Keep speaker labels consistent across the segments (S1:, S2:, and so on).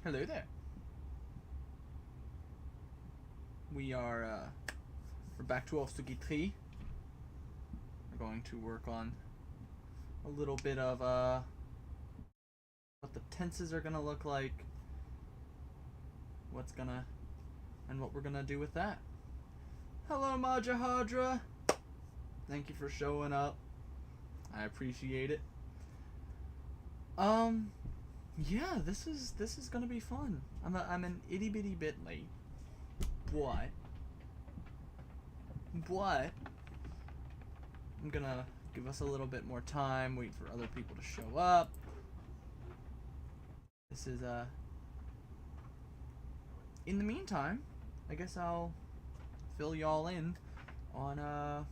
S1: Hello there. We're back to Ofsugitxí. We're going to work on a little bit of what the tenses are gonna look like, and what we're gonna do with that. Hello, Majahadra. Thank you for showing up. I appreciate it. Yeah, this is gonna be fun. I'm an itty bitty bit late. But I'm gonna give us a little bit more time, wait for other people to show up. This is in the meantime, I guess I'll fill y'all in on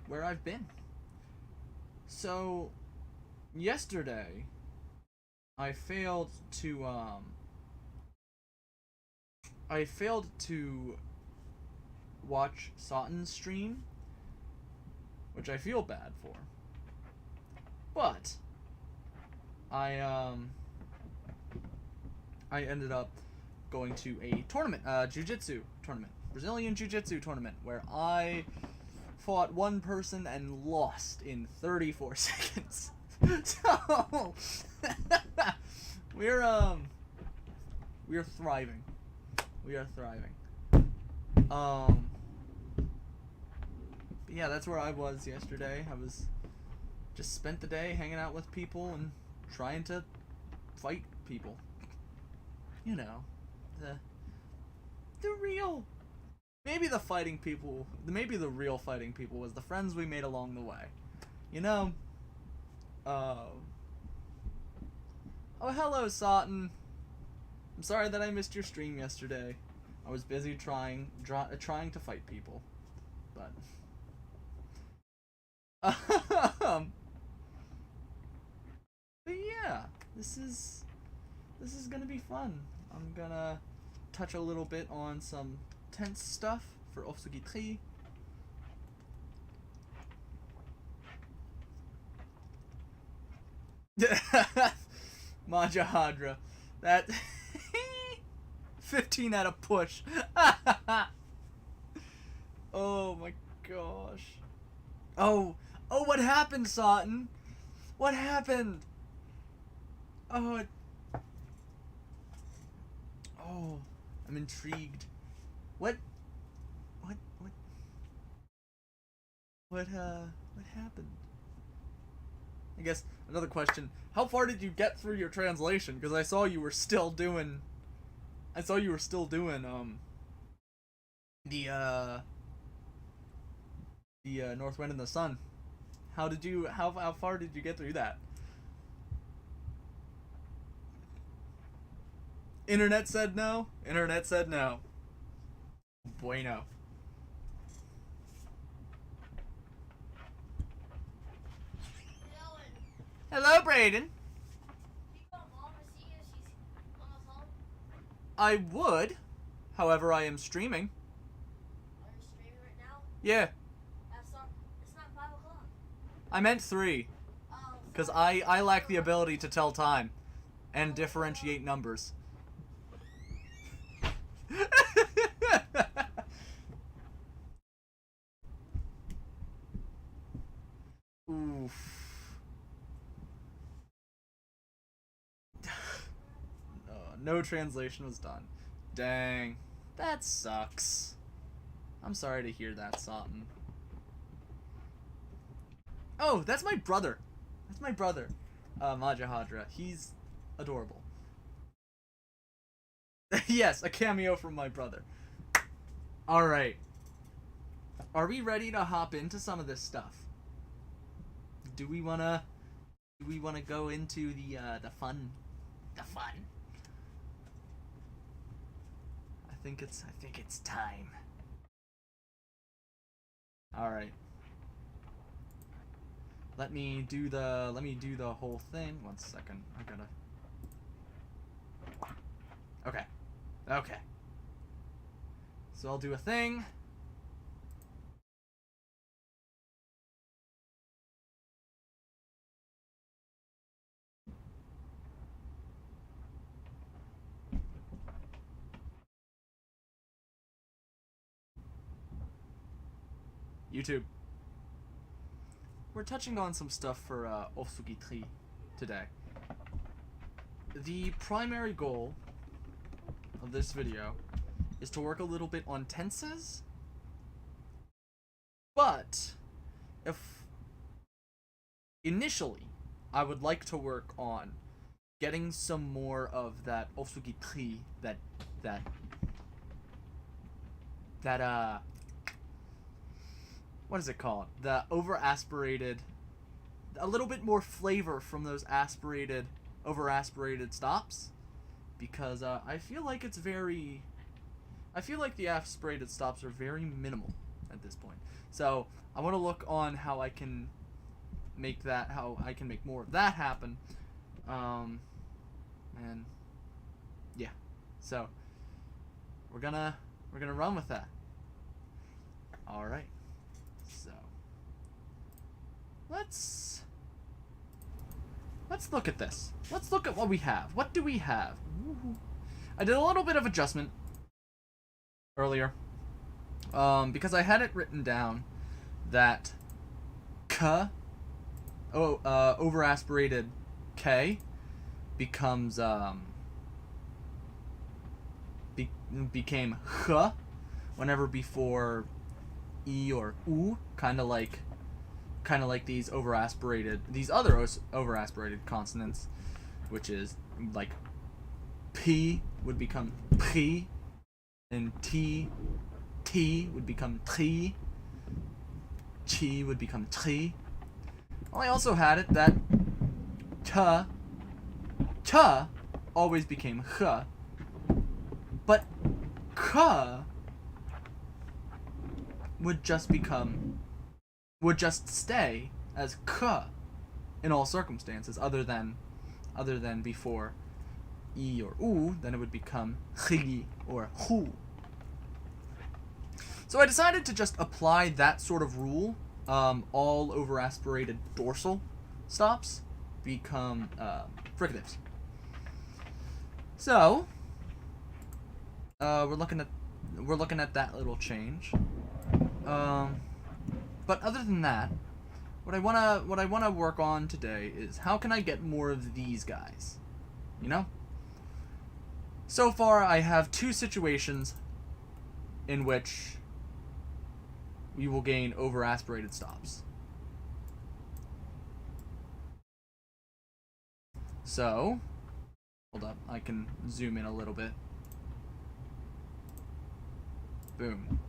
S1: where I've been. So yesterday I failed to watch Sauten's stream, which I feel bad for. But I ended up going to a tournament, jiu-jitsu tournament, Brazilian jiu-jitsu tournament, where I fought one person and lost in 34 seconds. So we're thriving. We are thriving. But yeah, that's where I was yesterday. I was just spent the day hanging out with people and trying to fight people. You know, the real, maybe the fighting people, maybe the real fighting people was the friends we made along the way. You know, oh, hello, Sauten. I'm sorry that I missed your stream yesterday. I was busy trying to fight people, but but yeah, this is gonna be fun. I'm gonna touch a little bit on some tense stuff for Ofsugitxí. Majahadra, that 15 at a push. Oh my gosh. Oh, what happened, Sauten? What happened? Oh, I'm intrigued. What happened? I guess another question. How far did you get through your translation? Because I saw you were still doing the North Wind and the Sun. How far did you get through that? Internet said no. Internet said no. Bueno. Hello, Brayden. I would. However, I am streaming.
S2: Are you streaming right now?
S1: Yeah.
S2: It's not 5 o'clock.
S1: I meant 3. Because I lack the ability to tell time and differentiate numbers. Oof. No translation was done. Dang. That sucks. I'm sorry to hear that, Sauten. Oh, that's my brother. That's my brother. Majahadra. He's adorable. Yes, a cameo from my brother. Alright. Are we ready to hop into some of this stuff? Do we wanna go into the fun? The fun. I think it's time. Alright. Let me do the whole thing. 1 second. I gotta. Okay. So I'll do a thing. YouTube. We're touching on some stuff for Ofsugitxí today. The primary goal of this video is to work a little bit on tenses, but if initially I would like to work on getting some more of that Ofsugitxí, that what is it called? The over-aspirated, a little bit more flavor from those over-aspirated stops, because I feel like the aspirated stops are very minimal at this point. So I want to look on how I can make more of that happen, and yeah, so we're gonna run with that. All right. So let's look at this. Let's look at what we have. What do we have? I did a little bit of adjustment earlier, because I had it written down that over aspirated K becomes became h whenever before E or U, kind of like these other over aspirated consonants, which is like P would become P, and T would become T, Chi would become Tri. Well, I also had it that T always became H, but K would just stay as K in all circumstances other than before E or U. Then it would become Chi or Hu. So I decided to just apply that sort of rule. All over aspirated dorsal stops become fricatives. So we're looking at that little change. But other than that, what I wanna work on today is how can I get more of these guys? You know? So far I have two situations in which we will gain over aspirated stops. So hold up, I can zoom in a little bit. Boom.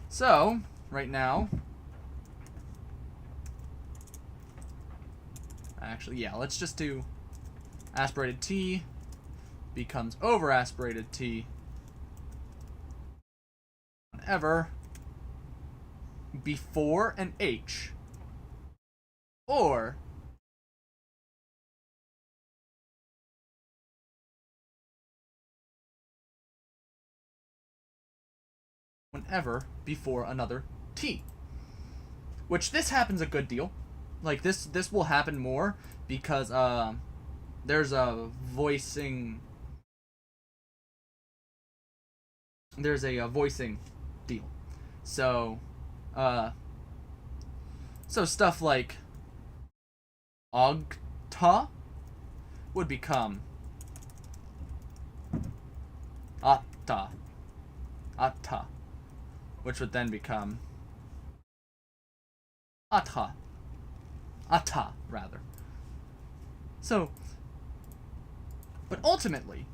S1: So right now, actually, yeah, let's just do aspirated T becomes over aspirated T whenever before an H or whenever before another T. Which this happens a good deal. Like this will happen more because there's a voicing deal. So stuff like ogta would become atta, which would then become atta rather. So, but ultimately,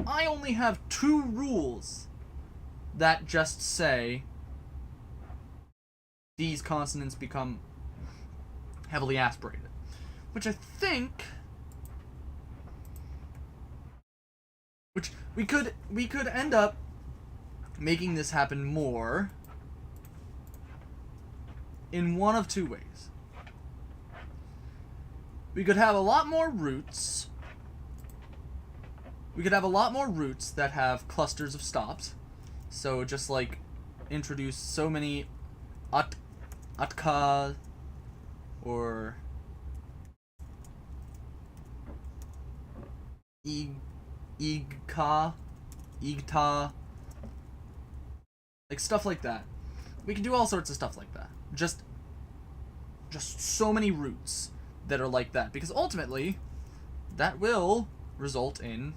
S1: I only have two rules that just say these consonants become heavily aspirated, which I think, which we could end up making this happen more in one of two ways. We could have a lot more roots. We could have a lot more roots that have clusters of stops. So just like introduce so many atka or igta, like stuff like that. We can do all sorts of stuff like that. Just so many roots that are like that. Because ultimately, that will result in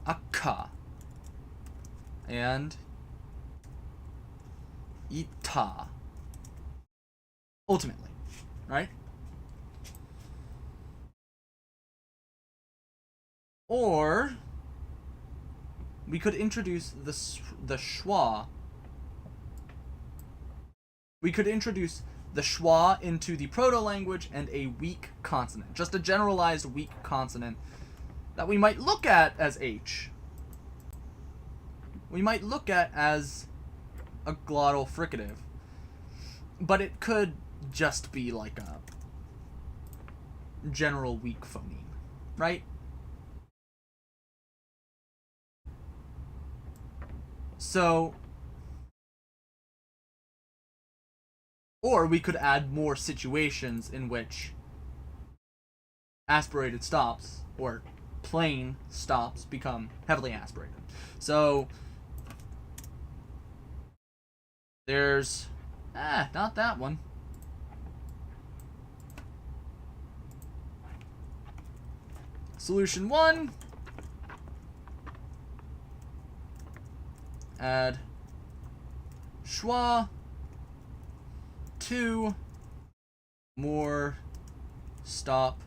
S1: a ka. And ita. Ultimately. Right? Or we could introduce the schwa. We could introduce the schwa into the proto-language and a weak consonant. Just a generalized weak consonant that we might look at as H. We might look at as a glottal fricative. But it could just be like a general weak phoneme. Right? So, or we could add more situations in which aspirated stops, or plain stops, become heavily aspirated. So, there's, not that one. Solution 1. Add schwa. 2. More stop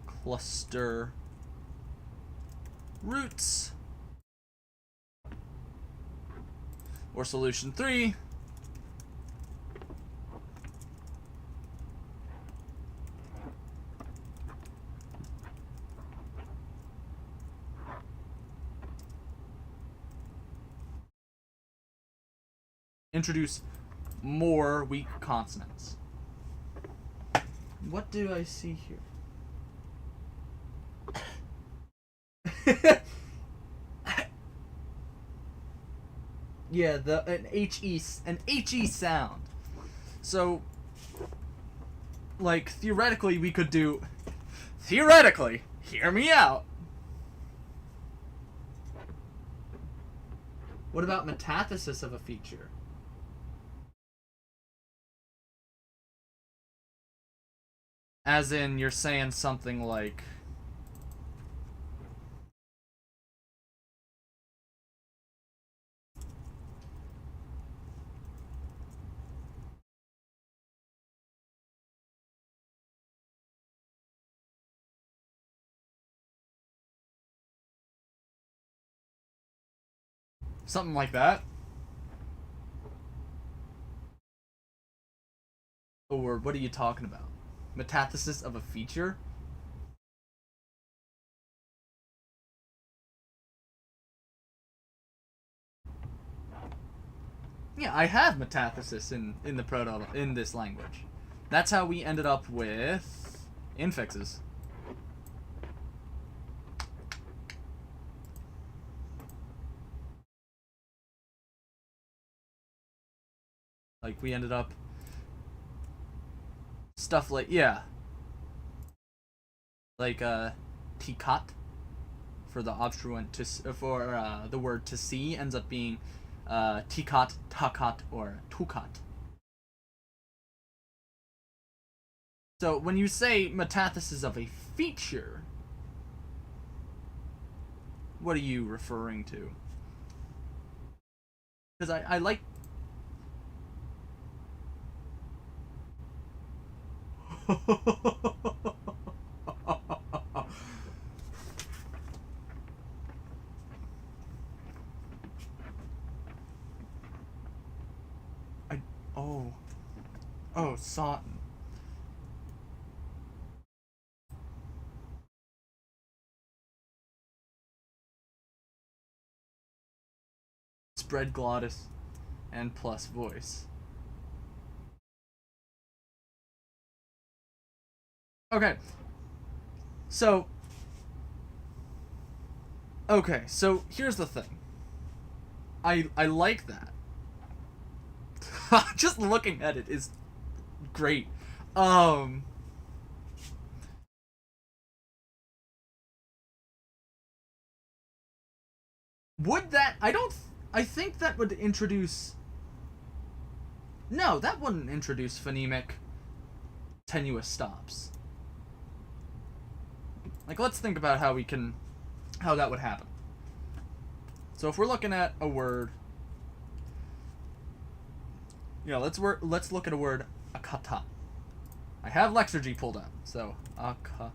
S1: cluster roots. Or solution 3. Introduce more weak consonants. What do I see here? Yeah, an HE sound. So, like, theoretically we could do, hear me out. What about metathesis of a feature? As in, you're saying something like, something like that. Or what are you talking about? Metathesis of a feature? Yeah, I have metathesis in the proto in this language. That's how we ended up with infixes. Like, we ended up stuff like, yeah, like tikat for the obstruent for the word to see ends up being tikat, takat, or tukat. So when you say metathesis of a feature, what are you referring to? Because I like oh, Sawton. Spread glottis and plus voice. Okay. So here's the thing. I like that. Just looking at it is great. Would that I think that would introduce No, that wouldn't introduce phonemic tenuous stops. Like, let's think about how that would happen. So if we're looking at a word, let's look at a word, akata. I have Lexergy pulled out, so akata.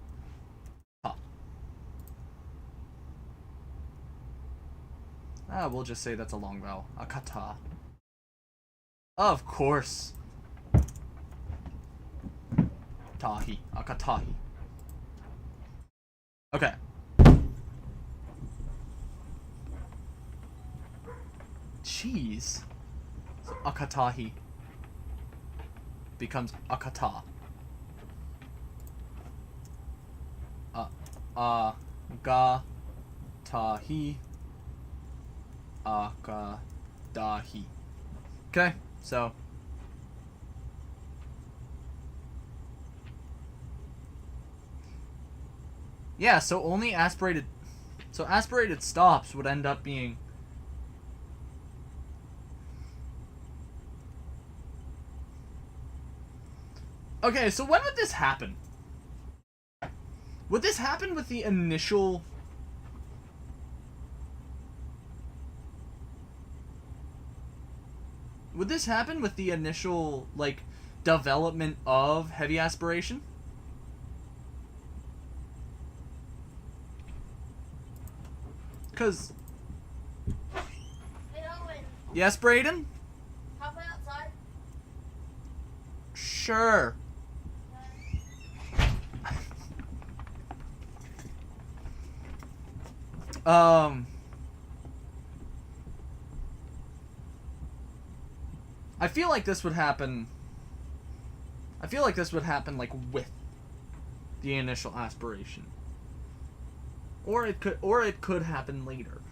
S1: We'll just say that's a long vowel. Akata. Of course. Tahi. Akatahi. Okay. Jeez. So akatahi becomes akata. Tahi. Akadahi. Okay, so yeah, so only aspirated stops would end up being okay, so when would this happen? Would this happen with the initial like development of heavy aspiration? Cause
S2: Hey, Owen,
S1: yes, Brayden?
S2: halfway outside.
S1: Sure. I feel like this would happen like with the initial aspiration. Or it could happen later.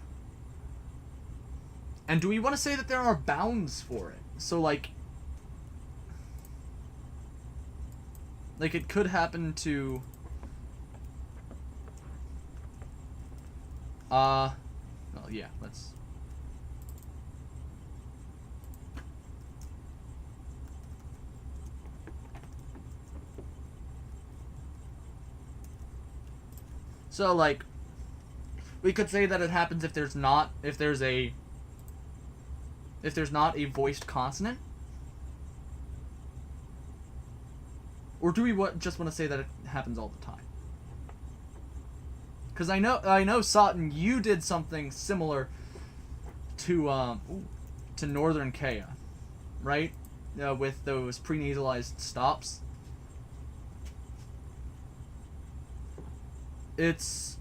S1: And do we want to say that there are bounds for it? So like it could happen to well, yeah, let's so like we could say that it happens if there's not a voiced consonant. Or do we just want to say that it happens all the time? Because I know Sutton, you did something similar to Northern Kea, right? With those prenasalized stops. It's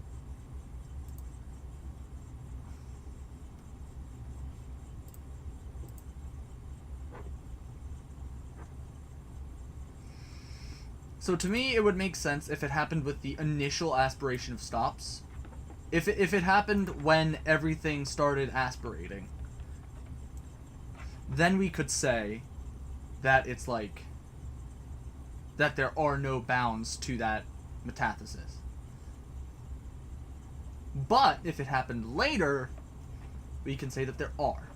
S1: so to me, it would make sense if it happened with the initial aspiration of stops. If it happened when everything started aspirating, then we could say that it's like that there are no bounds to that metathesis. But if it happened later, we can say that there are.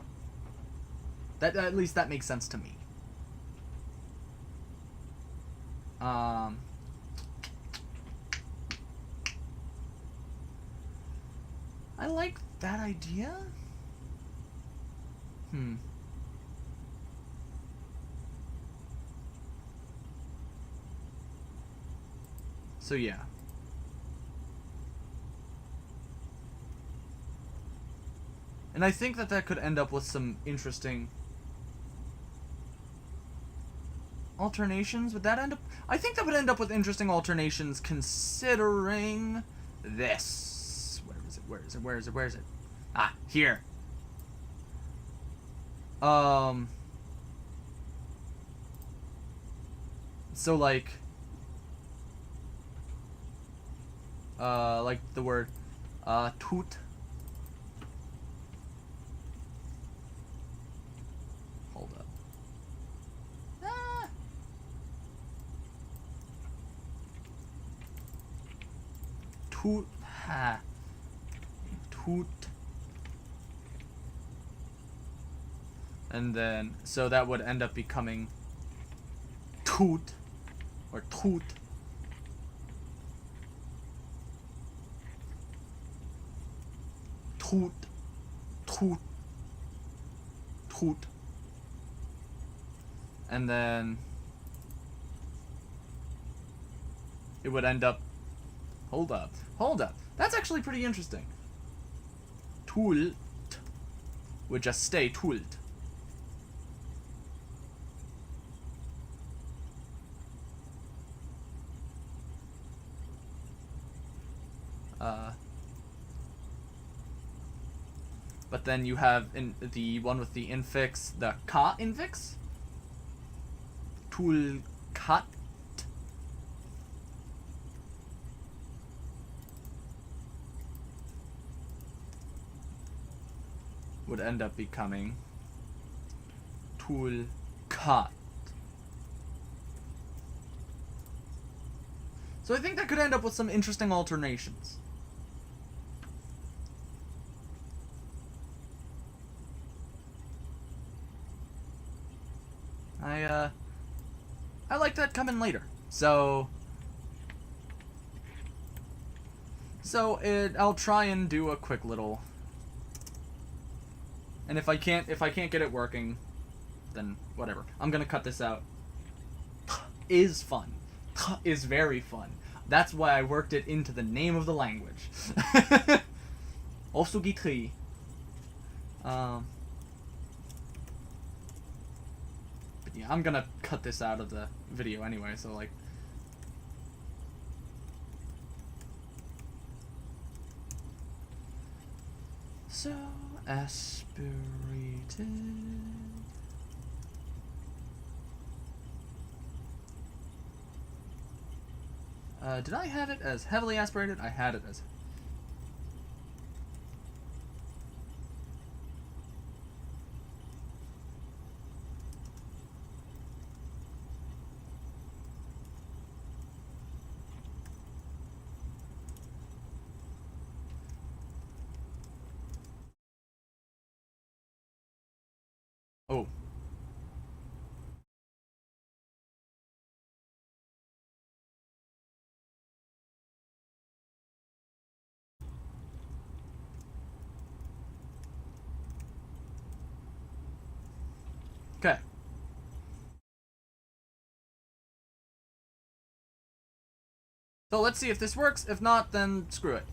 S1: That at least that makes sense to me. I like that idea. So yeah. And I think that could end up with some interesting alternations. Would that end up? I think that would end up with interesting alternations considering this. Where is it? Ah, here. So like the word toot. Hold up. Toot. And then, so that would end up becoming toot, or toot. Toot, toot, toot. And then it would end up, hold up. That's actually pretty interesting. Tool would just stay tooled. But then you have in the one with the infix, the ka infix. Tool cut. Would end up becoming tool cut. So I think that could end up with some interesting alternations. I like that coming later. So I'll try and do a quick little. And if I can't get it working, then whatever. I'm gonna cut this out. Is fun. Is very fun. That's why I worked it into the name of the language. Ofsugitxí. But yeah, I'm gonna cut this out of the video anyway, so like. So aspirated. Did I have it as heavily aspirated? I had it as. Oh. Okay. So let's see if this works. If not, then screw it.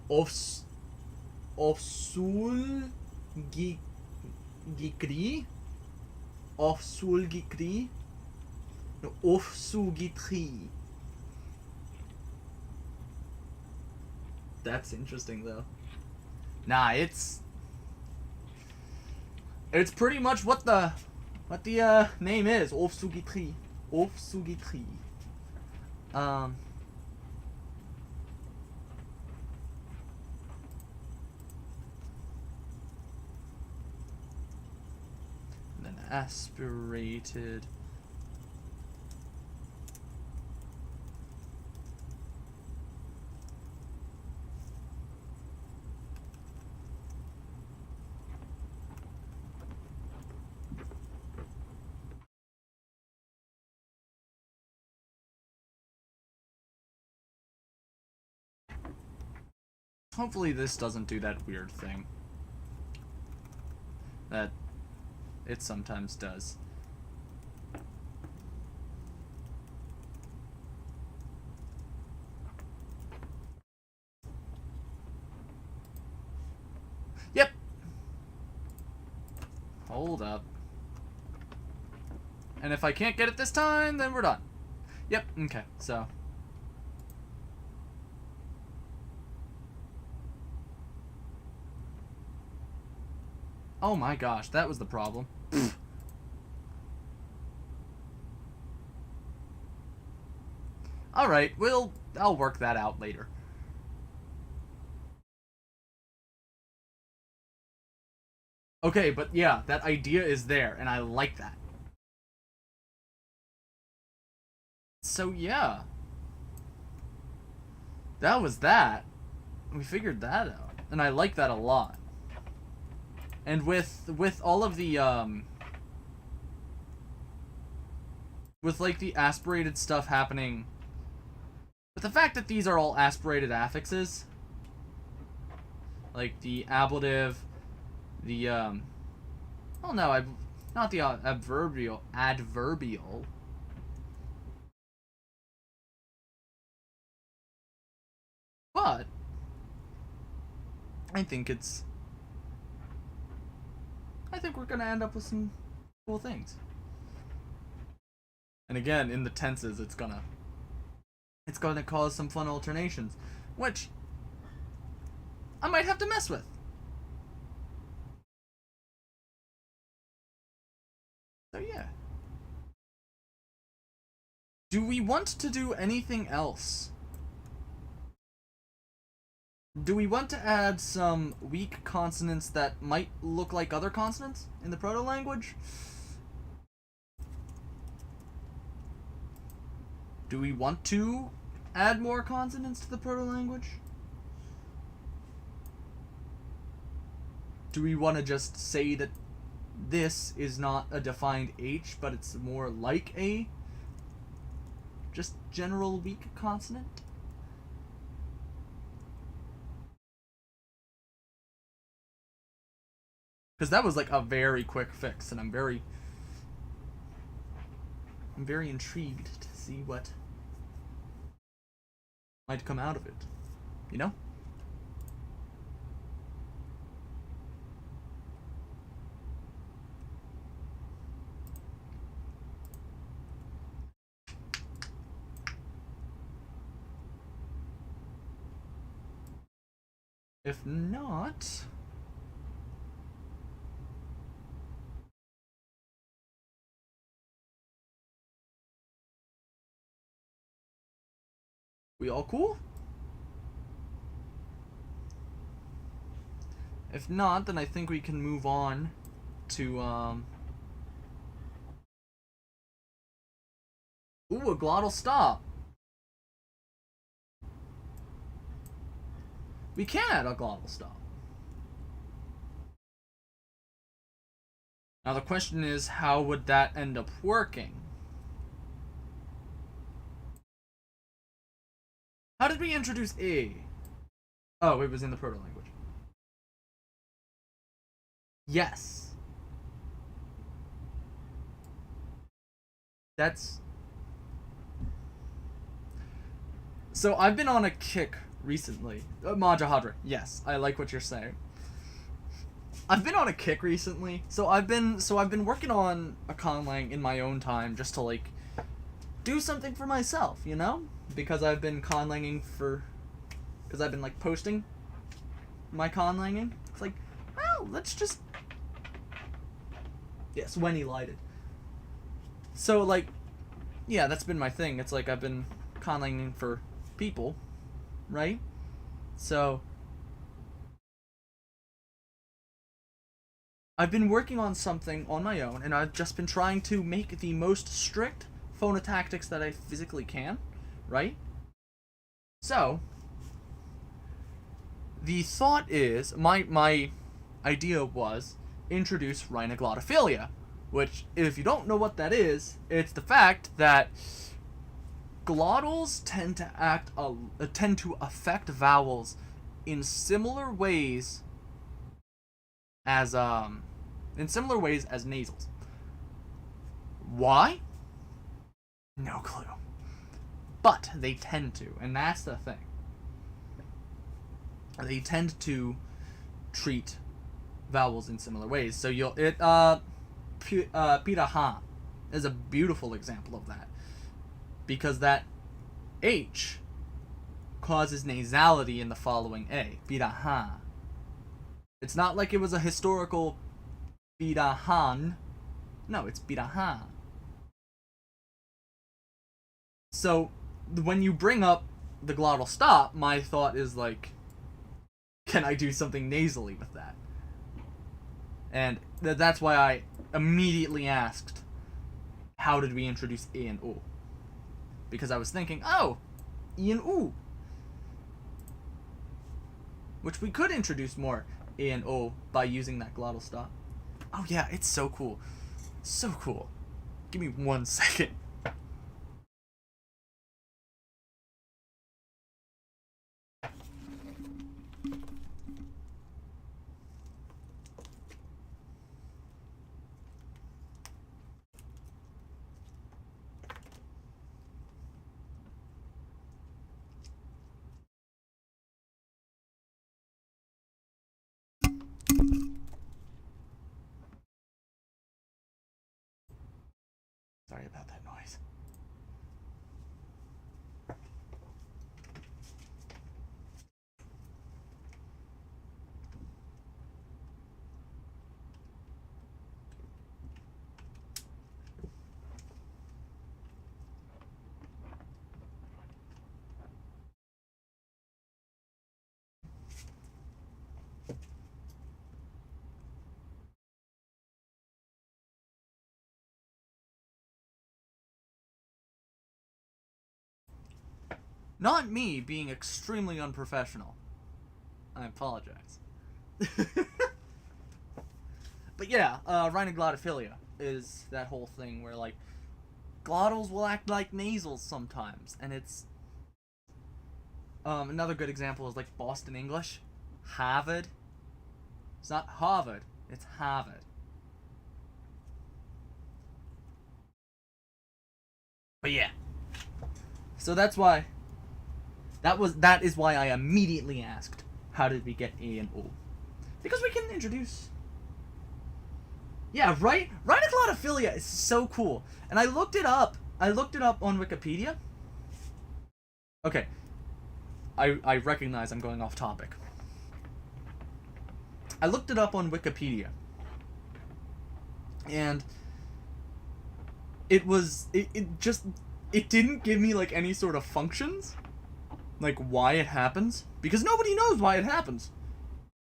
S1: Ofsugitxí. Ofsugitxí. No, Ofsugitxí. That's interesting though. Nah, it's pretty much what the name is. Ofsugitxí. Ofsugitxí. And then aspirated. Hopefully this doesn't do that weird thing that it sometimes does. Yep. Hold up. And if I can't get it this time, then we're done. Yep, okay, so. Oh my gosh, that was the problem. Alright, I'll work that out later. Okay, but yeah, that idea is there, and I like that. So yeah. That was that. We figured that out. And I like that a lot. And with all of the with like the aspirated stuff happening, but the fact that these are all aspirated affixes, like the ablative, the oh no, not the adverbial, but I think we're gonna end up with some cool things. And again, in the tenses, it's gonna cause some fun alternations, which I might have to mess with. So yeah. Do we want to do anything else? Do we want to add some weak consonants that might look like other consonants in the proto-language? Do we want to add more consonants to the proto-language? Do we want to just say that this is not a defined H, but it's more like a just general weak consonant? Because that was like a very quick fix, and I'm very intrigued to see what might come out of it. You know? If not, we all cool? If not, then I think we can move on to ooh, a glottal stop. We can add a glottal stop. Now the question is, how would that end up working? How did we introduce A? Oh, it was in the proto-language. Yes. That's... So I've been on a kick recently. Majahadra, yes, I like what you're saying. I've been on a kick recently. So I've been working on a conlang in my own time just to like do something for myself, you know? Because I've been conlanging because I've been like posting my conlanging. It's like, well, let's just... Yes, when he lighted. So like, yeah, that's been my thing. It's like I've been conlanging for people, right? So I've been working on something on my own, and I've just been trying to make the most strict phonotactics that I physically can, right? So the thought is, my idea was introduce rhinoglottophilia, which, if you don't know what that is, it's the fact that glottals tend to affect vowels in similar ways as nasals. Why? No clue. But they tend to, and that's the thing. They tend to treat vowels in similar ways. So piraha is a beautiful example of that. Because that H causes nasality in the following A. Piraha. It's not like it was a historical pirahan. No, it's piraha. So when you bring up the glottal stop, my thought is like, can I do something nasally with that? And that's why I immediately asked, how did we introduce A and O? because I was thinking, oh, E and O. Which we could introduce more A and O by using that glottal stop. Oh yeah, it's so cool. So cool. Give me 1 second. Sorry about that noise. Not me being extremely unprofessional. I apologize. But yeah, rhinoglotophilia is that whole thing where, like, glottals will act like nasals sometimes, and it's... another good example is, like, Boston English. Harvard. It's not Harvard, it's Harvard. But yeah. So that's why... That is why I immediately asked, how did we get A and O? Because we can introduce... Yeah, right? Rhinoglotophilia is so cool. And I looked it up. I looked it up on Wikipedia. Okay. I recognize I'm going off topic. I looked it up on Wikipedia. And it was... It didn't give me, like, any sort of functions. Like, why it happens. Because nobody knows why it happens.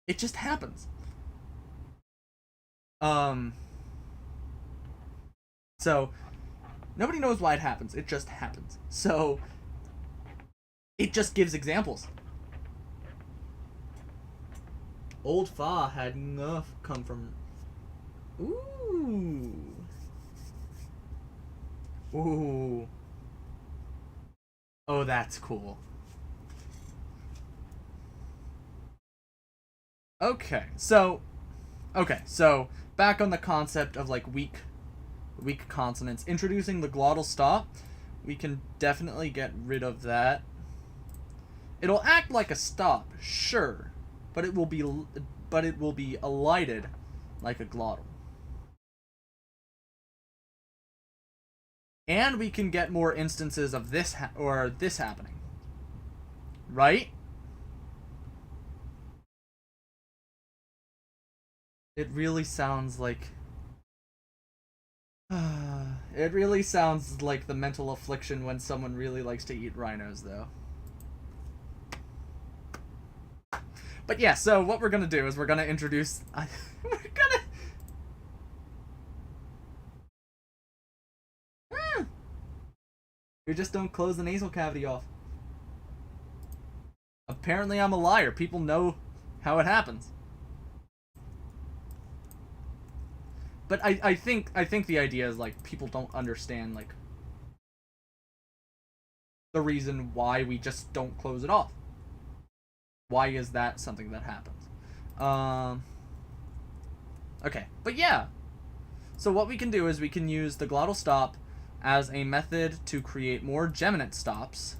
S1: It just happens. So, nobody knows why it happens. It just happens. So, it just gives examples. Old Fa had enough come from... Ooh. Ooh. Oh, that's cool. Okay, so back on the concept of, like, weak consonants. Introducing the glottal stop, we can definitely get rid of that. It'll act like a stop, sure, but it will be elided like a glottal. And we can get more instances of this happening. Right? It really sounds like... it really sounds like the mental affliction when someone really likes to eat rhinos, though. But yeah, so what we're gonna do is we're gonna introduce... You just don't close the nasal cavity off. Apparently I'm a liar. People know how it happens. But I think the idea is, like, people don't understand, like, the reason why we just don't close it off. Why is that something that happens? Okay, but yeah. So what we can do is we can use the glottal stop as a method to create more geminant stops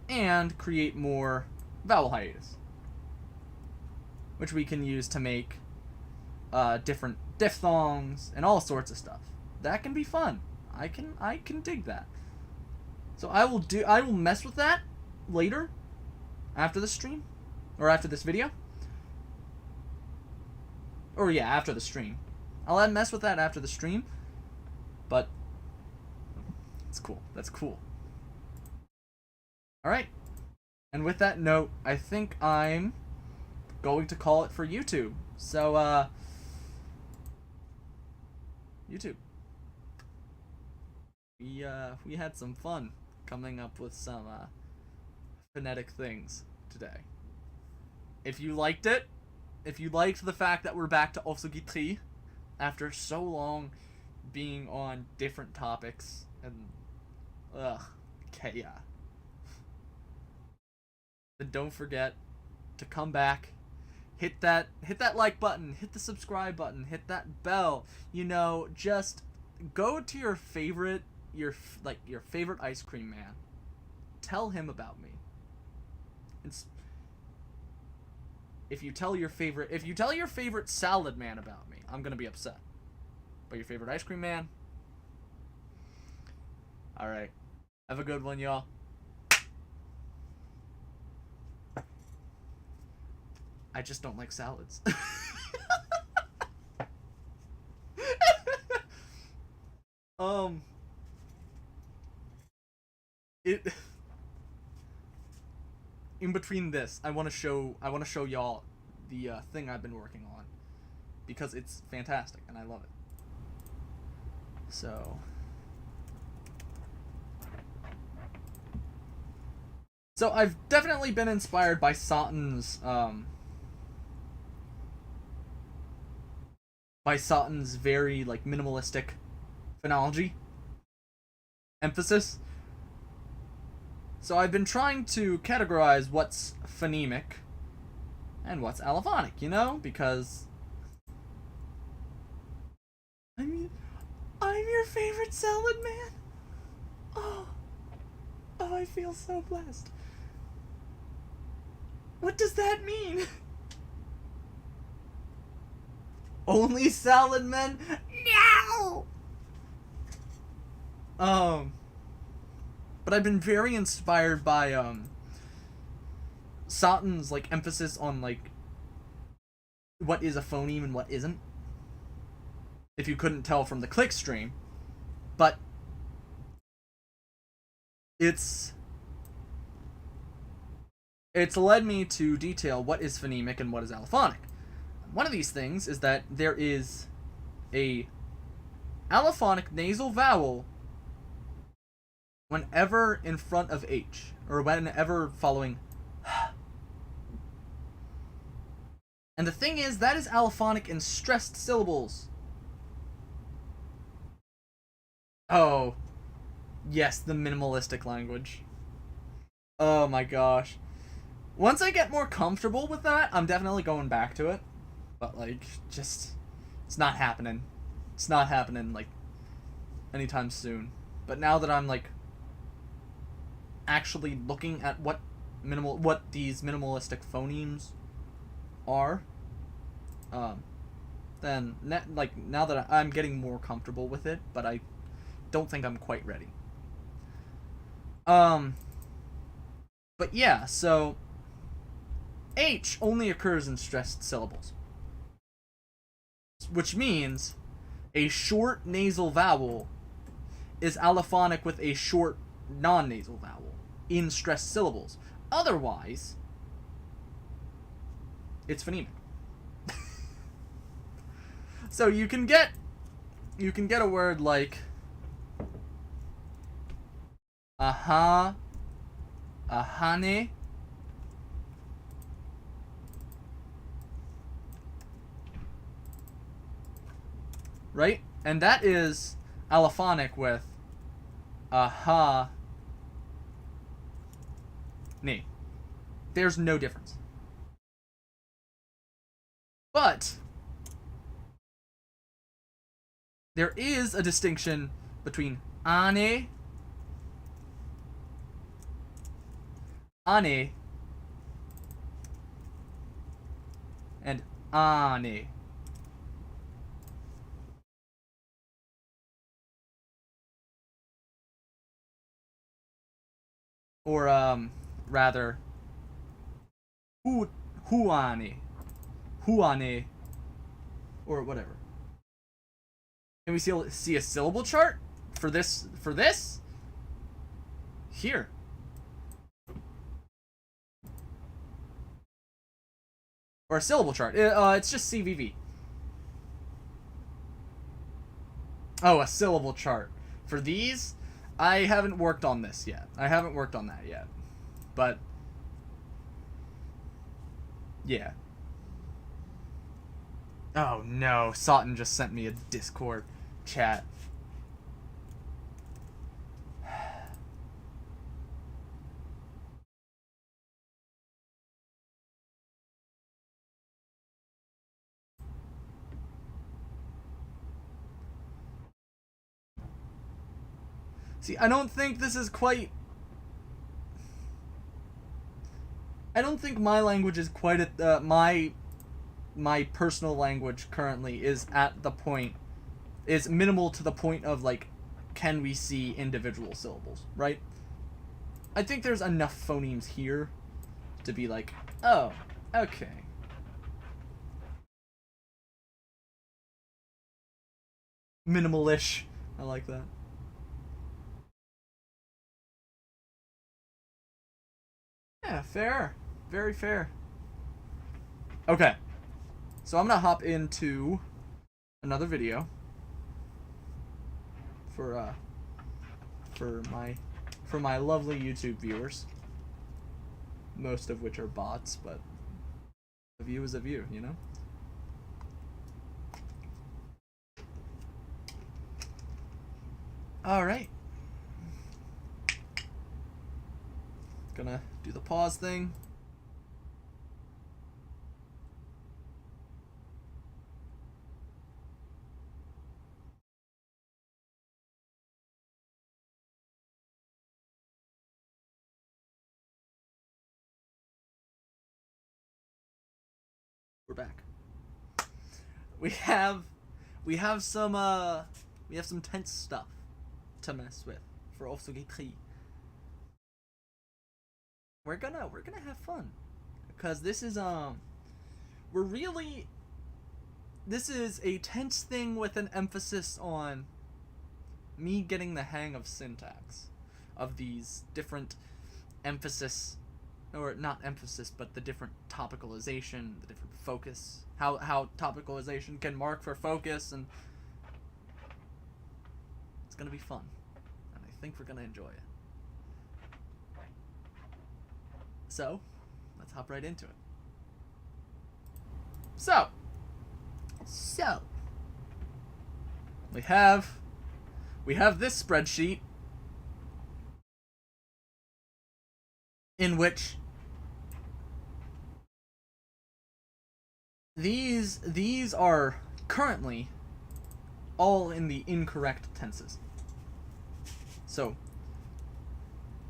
S1: and create more vowel hiatus, which we can use to make different diphthongs and all sorts of stuff. That can be fun. I can dig that. So I will mess with that later, after the stream, or after this video. Or yeah, after the stream. I'll mess with that after the stream, but it's cool. That's cool. Alright. And with that note, I think I'm going to call it for YouTube. So, YouTube. we had some fun coming up with some phonetic things today. If you liked it, if you liked the fact that we're back to Ofsugitxí after so long being on different topics and chaos, then don't forget to come back. Hit that like button, hit the subscribe button, hit that bell. You know, just go to your favorite ice cream man. Tell him about me. If you tell your favorite salad man about me, I'm gonna be upset. But your favorite ice cream man? Alright. Have a good one, y'all. I just don't like salads. In between this, I want to show y'all the thing I've been working on because it's fantastic and I love it. So I've definitely been inspired by Sauten's very like minimalistic phonology emphasis. So I've been trying to categorize what's phonemic and what's allophonic, you know, because I mean, I'm your favorite salad man. Oh, I feel so blessed. What does that mean? Only salad men? No! But I've been very inspired by, Sauten's, like, emphasis on, like, what is a phoneme and what isn't. If you couldn't tell from the click stream. But it's led me to detail what is phonemic and what is allophonic. One of these things is that there is a allophonic nasal vowel whenever in front of H, or whenever following and the thing is, that is allophonic in stressed syllables. Oh, yes, the minimalistic language. Oh my gosh. Once I get more comfortable with that, I'm definitely going back to it. But, like, just, it's not happening. It's not happening, like, anytime soon. But now that I'm, like, actually looking at what these minimalistic phonemes are, then, now that I'm getting more comfortable with it, but I don't think I'm quite ready. But yeah, so H only occurs in stressed syllables, which means a short nasal vowel is allophonic with a short non-nasal vowel in stressed syllables. Otherwise, it's phonemic. So you can get a word like aha, ahane, right? And that is allophonic with aha, ne. There's no difference. But there is a distinction between ane, and ane. Or rather, huane, or whatever. Can we see a syllable chart for this? Here. Or a syllable chart. It's just CVV. Oh, a syllable chart. For these, I haven't worked on this yet. I haven't worked on that yet. But yeah. Oh no, Sawton just sent me a Discord chat. See, I don't think this is quite... I don't think my language is quite at... my personal language currently is at the point... is minimal to the point of, like, can we see individual syllables, right? I think there's enough phonemes here to be like, oh, okay. Minimalish. I like that. Yeah, fair. Very fair. Okay. So I'm gonna hop into another video for my lovely YouTube viewers. Most of which are bots, but a view is a view, you know? Alright. Gonna do the pause thing. We're back. We have some tense stuff to mess with for Ofsugitxí. We're gonna have fun because this is this is a tense thing with an emphasis on me getting the hang of syntax of these different emphasis, or not emphasis, but the different topicalization, the different focus, how topicalization can mark for focus, and it's gonna be fun, and I think we're gonna enjoy it. So, let's hop right into it. So we have this spreadsheet in which these are currently all in the incorrect tenses. So,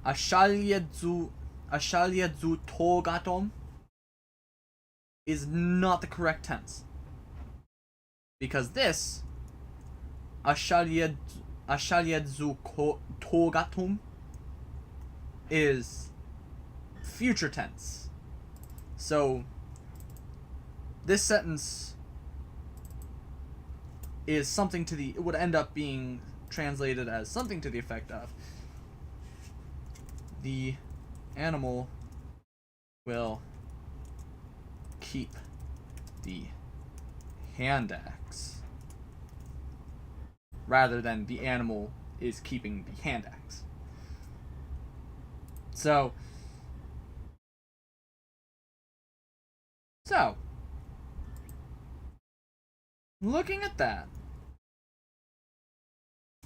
S1: Ofsugitxí togatom is not the correct tense. Because this, Ofsugitxí togatom, is future tense. So, this sentence is something to the... it would end up being translated as something to the effect of: the animal will keep the hand axe, rather than the animal is keeping the hand axe. So looking at that,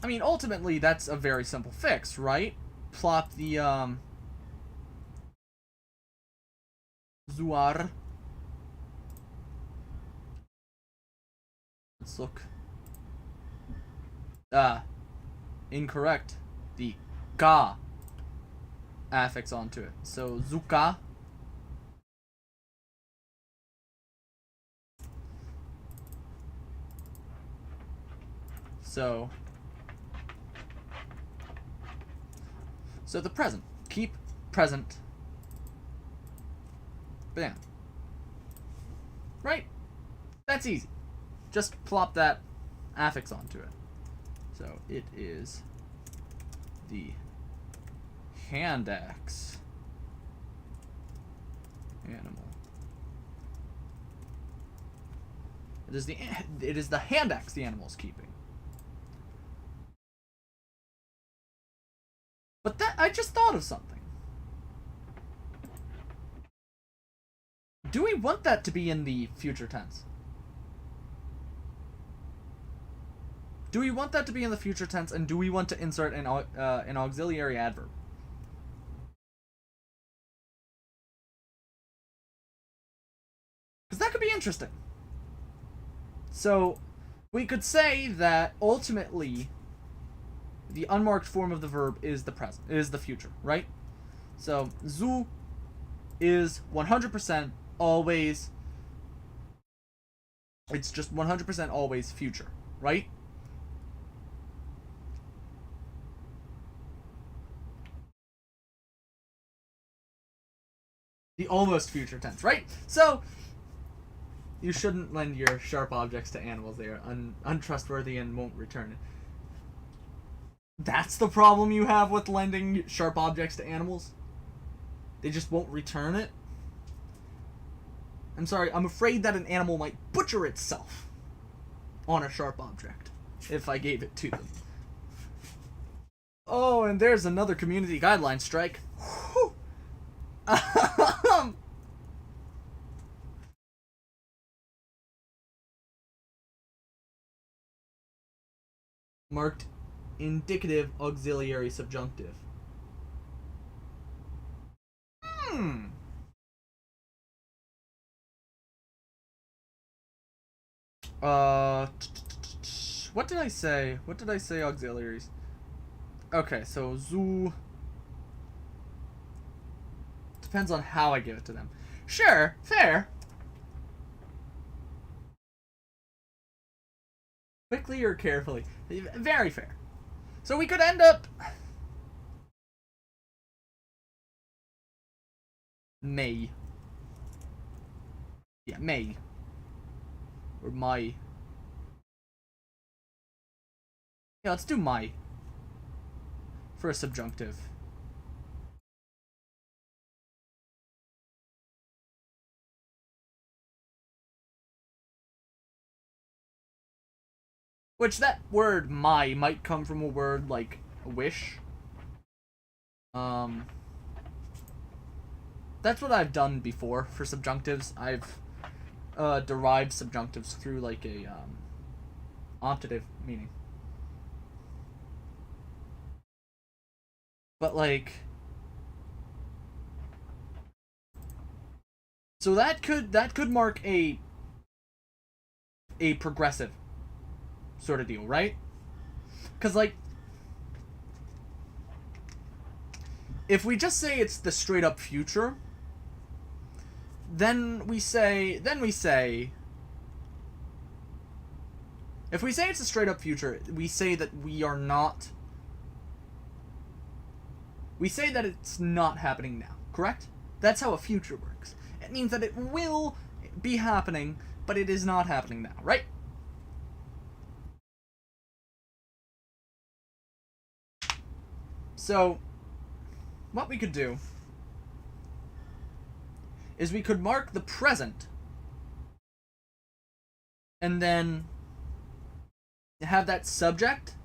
S1: I mean, ultimately that's a very simple fix, right? Plop the Zuar. Let's look. Incorrect. The ga affix onto it. So Zuka. So the present. Keep present. Bam. Right? That's easy. Just plop that affix onto it. So it is the hand axe animal. It is the hand axe the animal is keeping. I just thought of something. Do we want that to be in the future tense? Do we want that to be in the future tense, and do we want to insert an auxiliary adverb? Because that could be interesting. So, we could say that ultimately the unmarked form of the verb is the present, is the future, right? So, zu is 100% always, it's just 100% always future, right? The almost future tense, right? So, you shouldn't lend your sharp objects to animals. They are untrustworthy and won't return it. That's the problem you have with lending sharp objects to animals? They just won't return it? I'm sorry, I'm afraid that an animal might butcher itself on a sharp object if I gave it to them. Oh, and there's another community guideline strike. Whew. Marked indicative auxiliary subjunctive. What did I say? What did I say auxiliaries? Okay, so zu depends on how I give it to them. Sure, fair. Quickly or carefully? Very fair. So we could end up may. Yeah, may. Or my. Yeah, let's do my. For a subjunctive. Which that word my might come from a word like wish. That's what I've done before for subjunctives. I've derived subjunctives through like a optative meaning. But like, so that could mark a progressive sort of deal, right? Because like, if we just say it's the straight up future, then we say if we say it's a straight up future, we say that we say that it's not happening now, correct? That's how a future works. It means that it will be happening, but it is not happening now, right? So, what we could do is we could mark the present and then have that subject,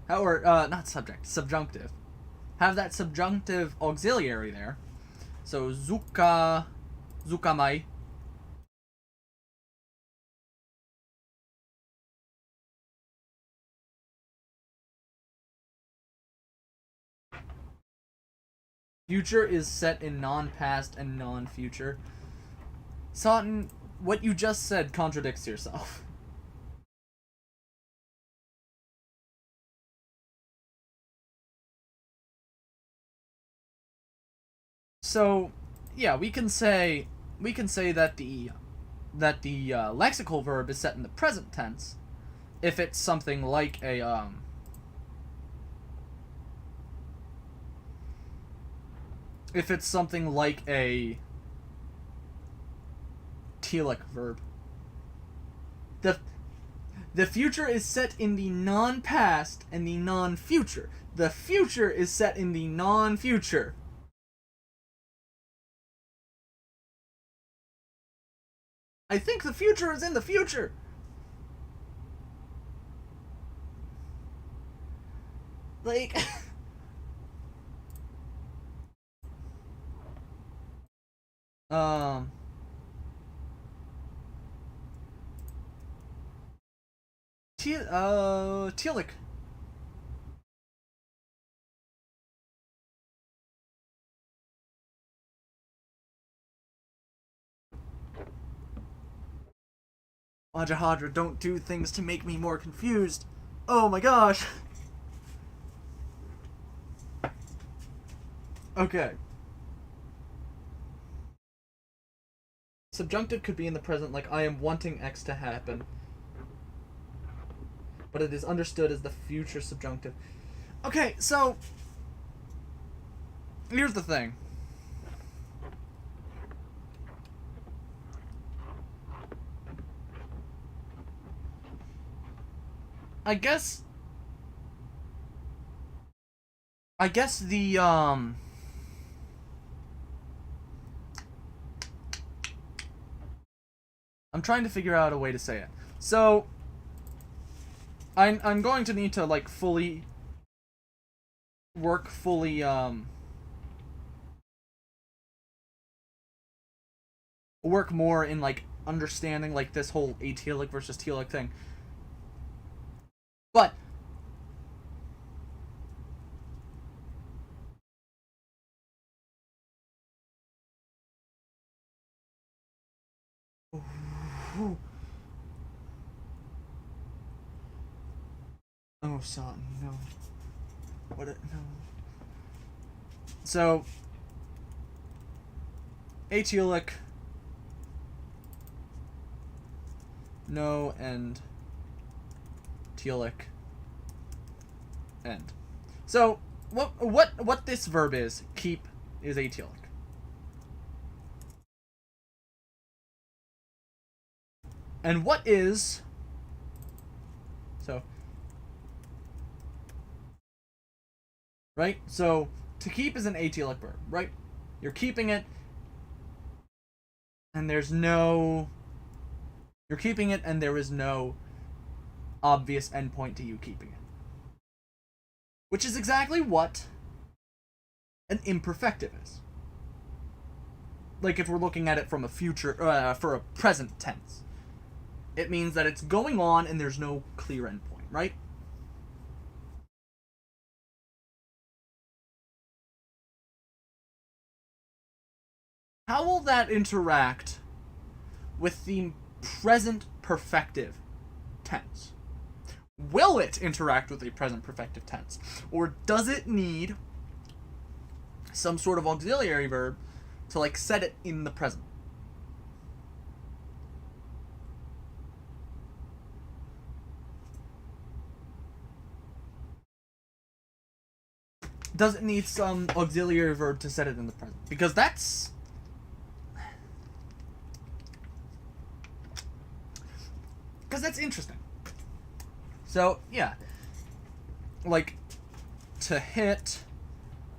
S1: or not subject, subjunctive. Have that subjunctive auxiliary there. So zukamai. Future is set in non-past and non-future. Sawton, what you just said contradicts yourself. So, yeah, we can say that the lexical verb is set in the present tense if it's something like a telic verb. The future is set in the non-past and the non-future. The future is set in the non-future. I think the future is in the future. Like, Um. Tealic. Wajahadra, don't do things to make me more confused. Oh my gosh. Okay. Subjunctive could be in the present, like I am wanting X to happen. But it is understood as the future subjunctive. Okay, so here's the thing. I guess the I'm trying to figure out a way to say it. So I'm going to need to like work more in like understanding like this whole atealic versus tealic thing. But oh, son, no. What? No. So, atealic, no, and tealic, end. So, what this verb is, keep, is atealic. And what is, so, right? So, to keep is an atealic verb, right? You're keeping it, and there is no obvious endpoint to you keeping it. Which is exactly what an imperfective is. Like if we're looking at it from a future, for a present tense. It means that it's going on and there's no clear endpoint, right? How will that interact with the present perfective tense? Will it interact with the present perfective tense? Or does it need some sort of auxiliary verb to like set it in the present? Does it need some auxiliary verb to set it in the present? Because that's interesting. So, yeah. Like, to hit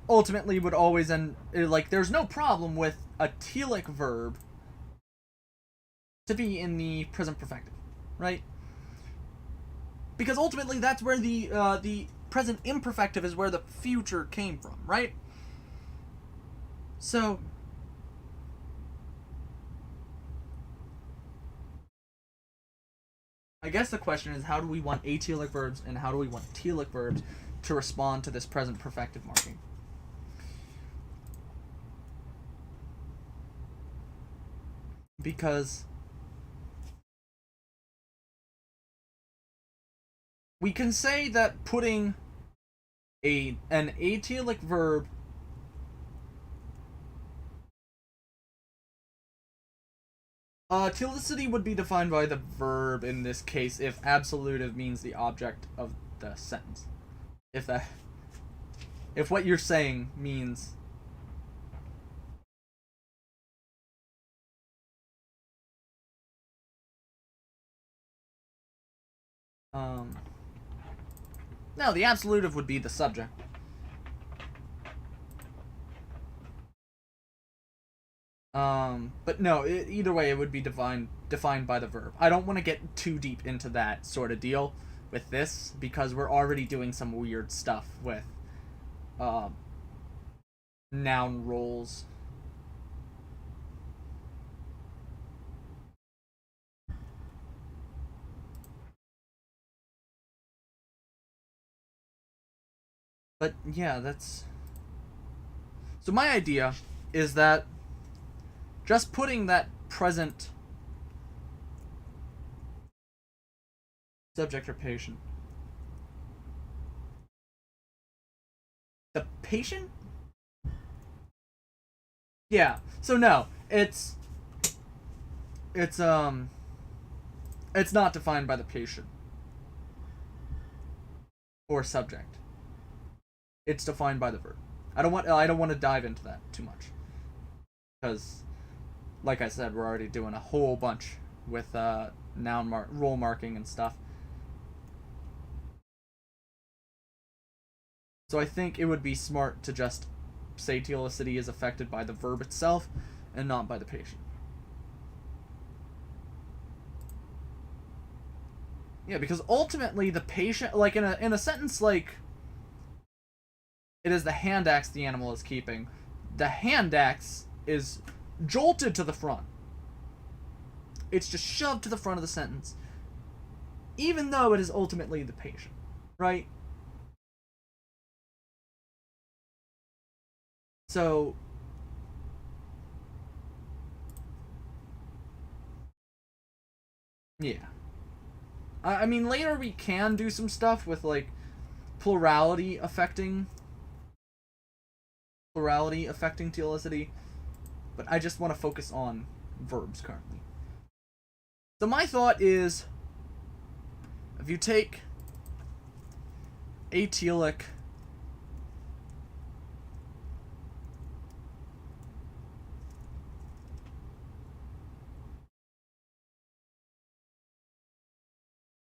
S1: ultimately would always end, like, there's no problem with a tealic verb to be in the present perfective, right? Because ultimately that's where the present imperfective is where the future came from, right? So, I guess the question is, how do we want atealic verbs and how do we want tealic verbs to respond to this present perfective marking? Because we can say that putting an atealic verb telicity would be defined by the verb in this case if absolutive means the object of the sentence. If what you're saying means no, the absolutive would be the subject. But no, either way, it would be defined by the verb. I don't want to get too deep into that sort of deal with this because we're already doing some weird stuff with noun roles. But yeah, that's... So my idea is that just putting that present subject or patient. The patient? Yeah. So no, it's not defined by the patient or subject. It's defined by the verb. I don't want to dive into that too much, because, like I said, we're already doing a whole bunch with role marking and stuff. So I think it would be smart to just say telicity is affected by the verb itself and not by the patient. Yeah, because ultimately the patient, like in a sentence like, it is the hand axe the animal is keeping, the hand axe is jolted to the front. It's just shoved to the front of the sentence, even though it is ultimately the patient, right? So, yeah. I mean, later we can do some stuff with, like, plurality affecting telicity, but I just want to focus on verbs currently. So my thought is, if you take a telic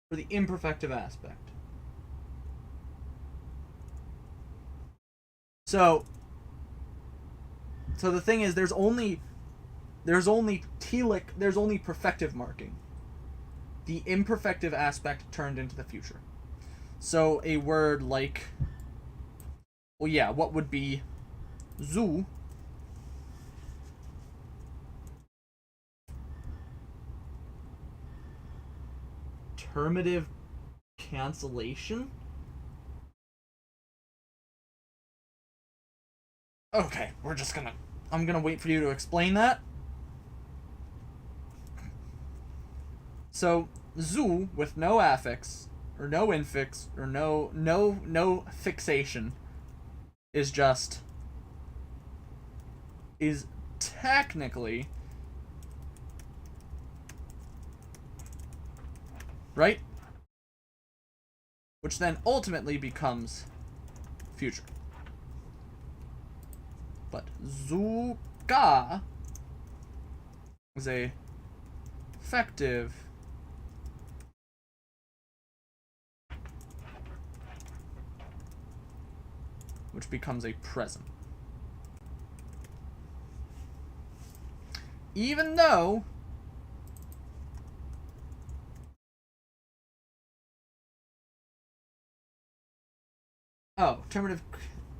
S1: for the imperfective aspect. So the thing is, there's only perfective marking. The imperfective aspect turned into the future. So a word like, well, yeah, what would be zu? Terminative cancellation? Okay, I'm gonna wait for you to explain that. So, zu with no affix, or no infix, or no fixation, is technically, right? Which then ultimately becomes future. But zuka is a effective which becomes a present. Even though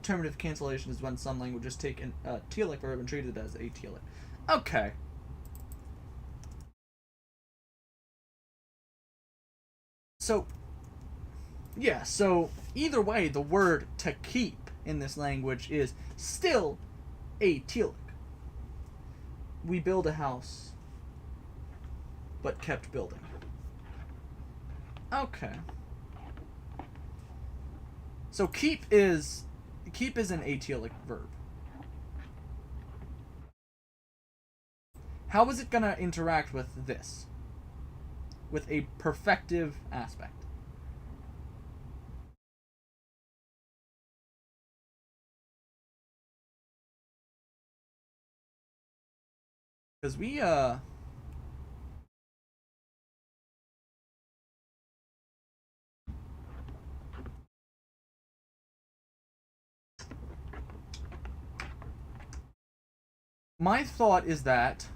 S1: terminative cancellation is when some languages take a telic verb and treat it as a telic. Okay. So, yeah, so either way, the word to keep in this language is still a telic. We build a house, but kept building. Okay. So keep is an atelic verb. How is it going to interact with this? With a perfective aspect? Because we, my thought is that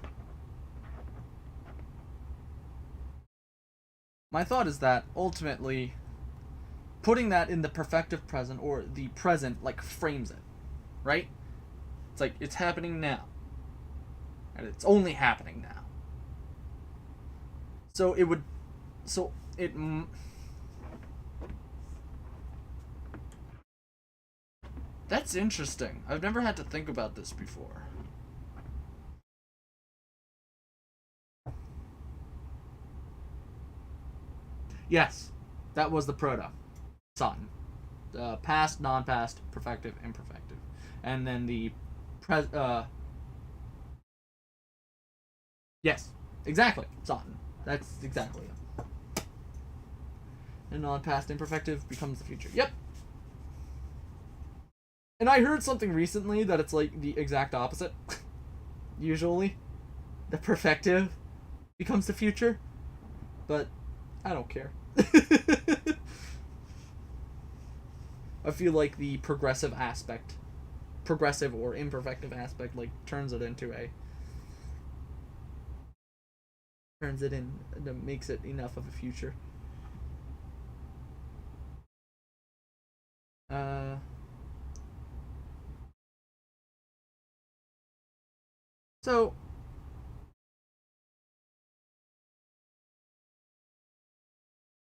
S1: ultimately putting that in the perfective present or the present like frames it, right? It's like it's happening now. And it's only happening now. So That's interesting. I've never had to think about this before. Yes, that was the proto. Son. Past, non-past, perfective, imperfective. And then the yes, exactly. Son. That's exactly it. And non-past imperfective becomes the future. Yep. And I heard something recently that it's like the exact opposite. Usually, the perfective becomes the future, but I don't care. I feel like the progressive or imperfective aspect, like turns it makes it enough of a future. So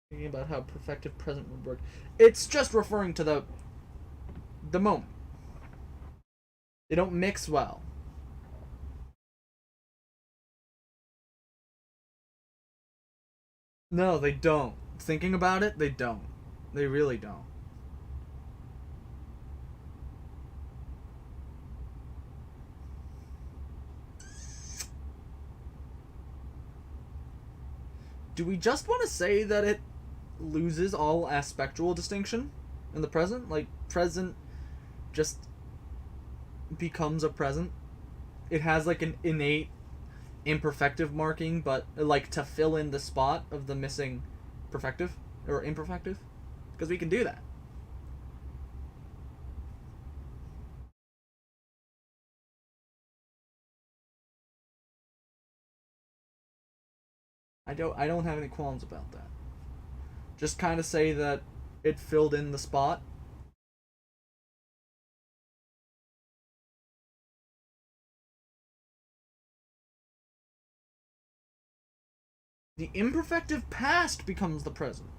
S1: thinking about how perfective present would work, it's just referring to the moment. They don't mix well. No, they don't. Thinking about it, they don't. They really don't. Do we just want to say that it loses all aspectual distinction in the present? Like, present just becomes a present? It has, like, an innate imperfective marking, but, like, to fill in the spot of the missing perfective or imperfective? Because we can do that. I don't have any qualms about that. Just kind of say that it filled in the spot. The imperfective past becomes the present.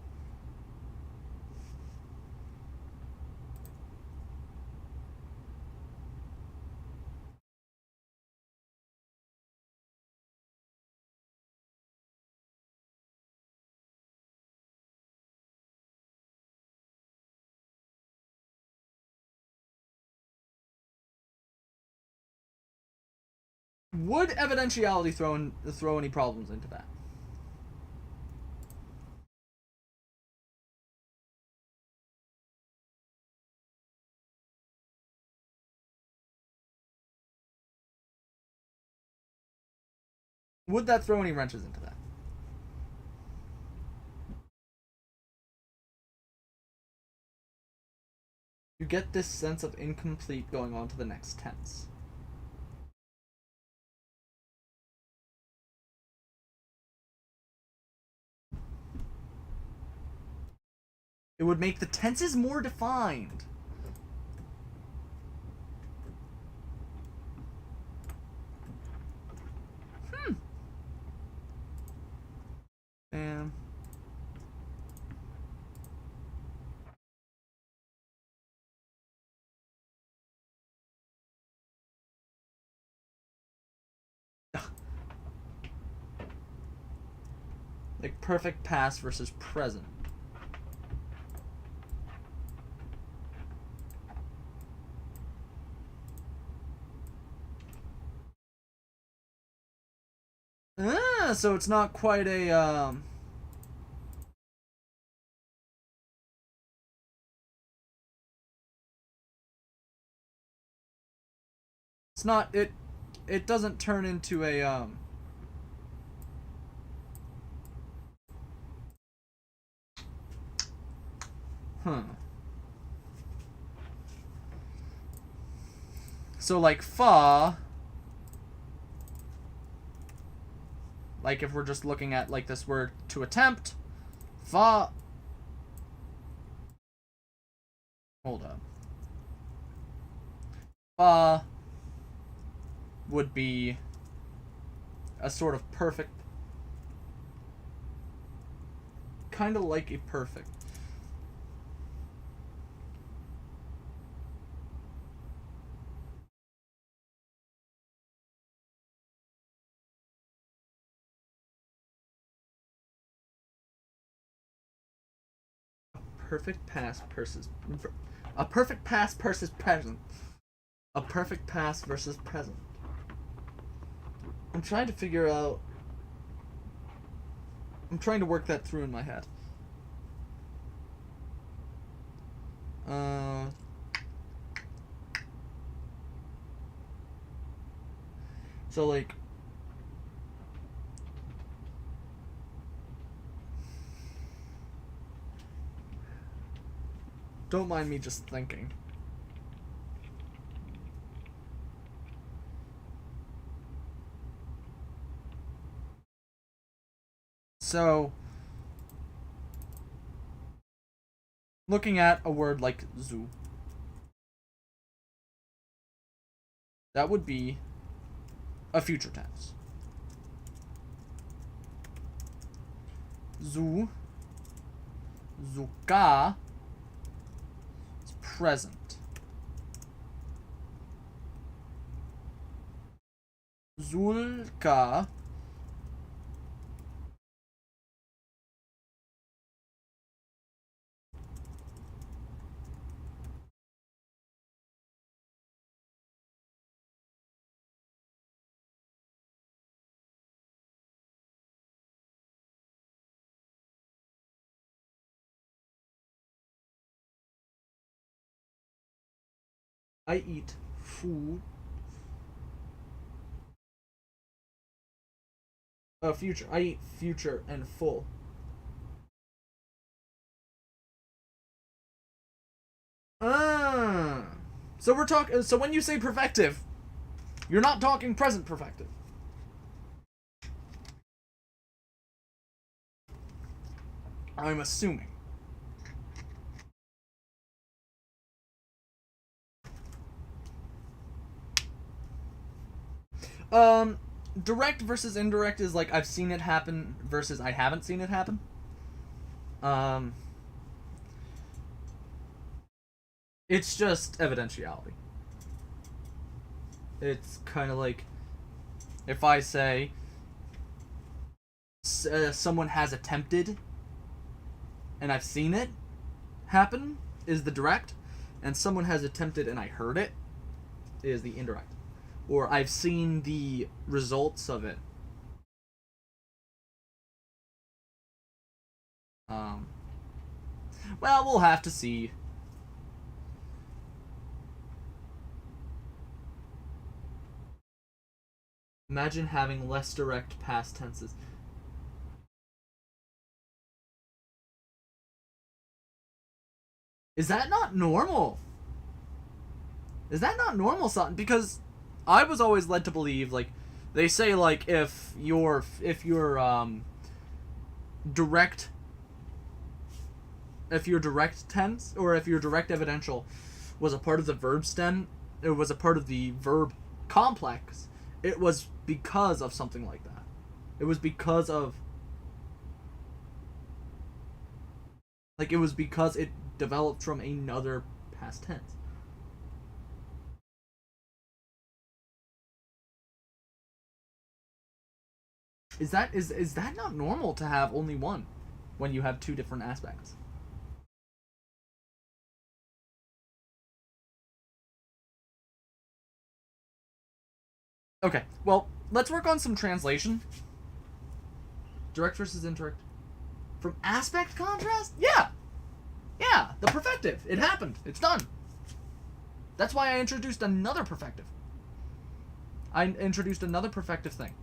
S1: Would evidentiality throw any problems into that? Would that throw any wrenches into that? You get this sense of incomplete going on to the next tense. It would make the tenses more defined. Damn. Like perfect past versus present. So it's not quite a it's not it doesn't turn into a So like fa, like if we're just looking at like this word to attempt, fa. Hold up. Fa would be a sort of perfect, kind of like a perfect. perfect past versus a perfect past versus present. A perfect past versus present. I'm trying to figure out. I'm trying to work that through in my head. So like. Don't mind me just thinking. So, looking at a word like zoo, that would be a future tense. Zoo, zuka, is present. Zulka I eat food. Future. I eat future and full. So we're talking. So when you say perfective, you're not talking present perfective. I'm assuming. Direct versus indirect is like I've seen it happen versus I haven't seen it happen. It's just evidentiality. It's kind of like if I say someone has attempted and I've seen it happen is the direct, and someone has attempted and I heard it is the indirect. Or I've seen the results of it. Well, we'll have to see. Imagine having less direct past tenses. Is that not normal? Is that not normal, son? Because I was always led to believe, like, they say, like, if your direct tense, or if your direct evidential was a part of the verb stem, it was a part of the verb complex, it was because of something like that. It was because of, like, it was because it developed from another past tense. Is that not normal to have only one when you have two different aspects? Okay, well, let's work on some translation. Direct versus indirect. From aspect contrast? Yeah! Yeah, the perfective. It happened. It's done. That's why I introduced another perfective. I introduced another perfective thing.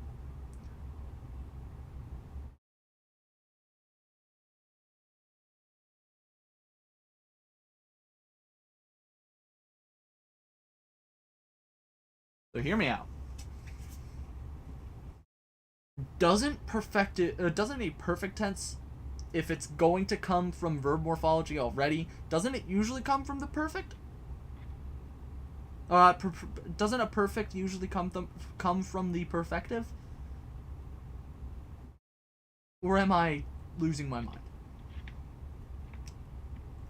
S1: So hear me out. Doesn't a perfect tense, if it's going to come from verb morphology already, doesn't it usually come from the perfect? Doesn't a perfect usually come from the perfective? Or am I losing my mind?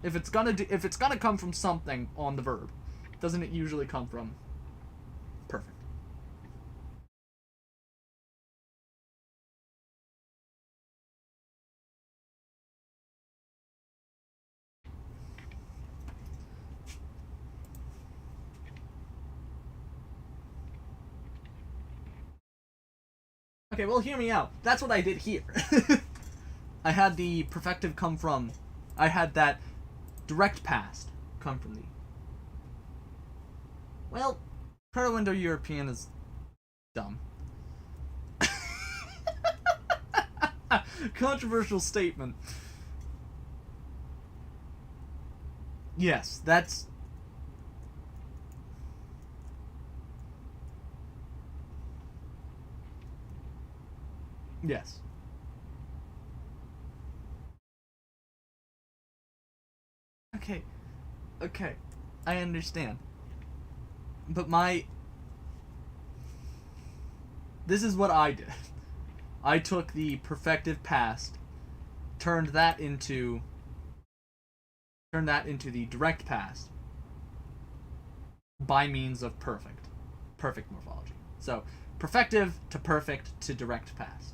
S1: If it's gonna come from something on the verb, doesn't it usually come from perfect? Okay, well, hear me out. That's what I did here. I had the perfective come from... I had that direct past come from the... Well, Proto-Indo-European is dumb. Controversial statement. Yes, that's... Yes. Okay. Okay. I understand. But this is what I did. I took the perfective past, turned that into the direct past by means of perfect morphology. So, perfective to perfect to direct past.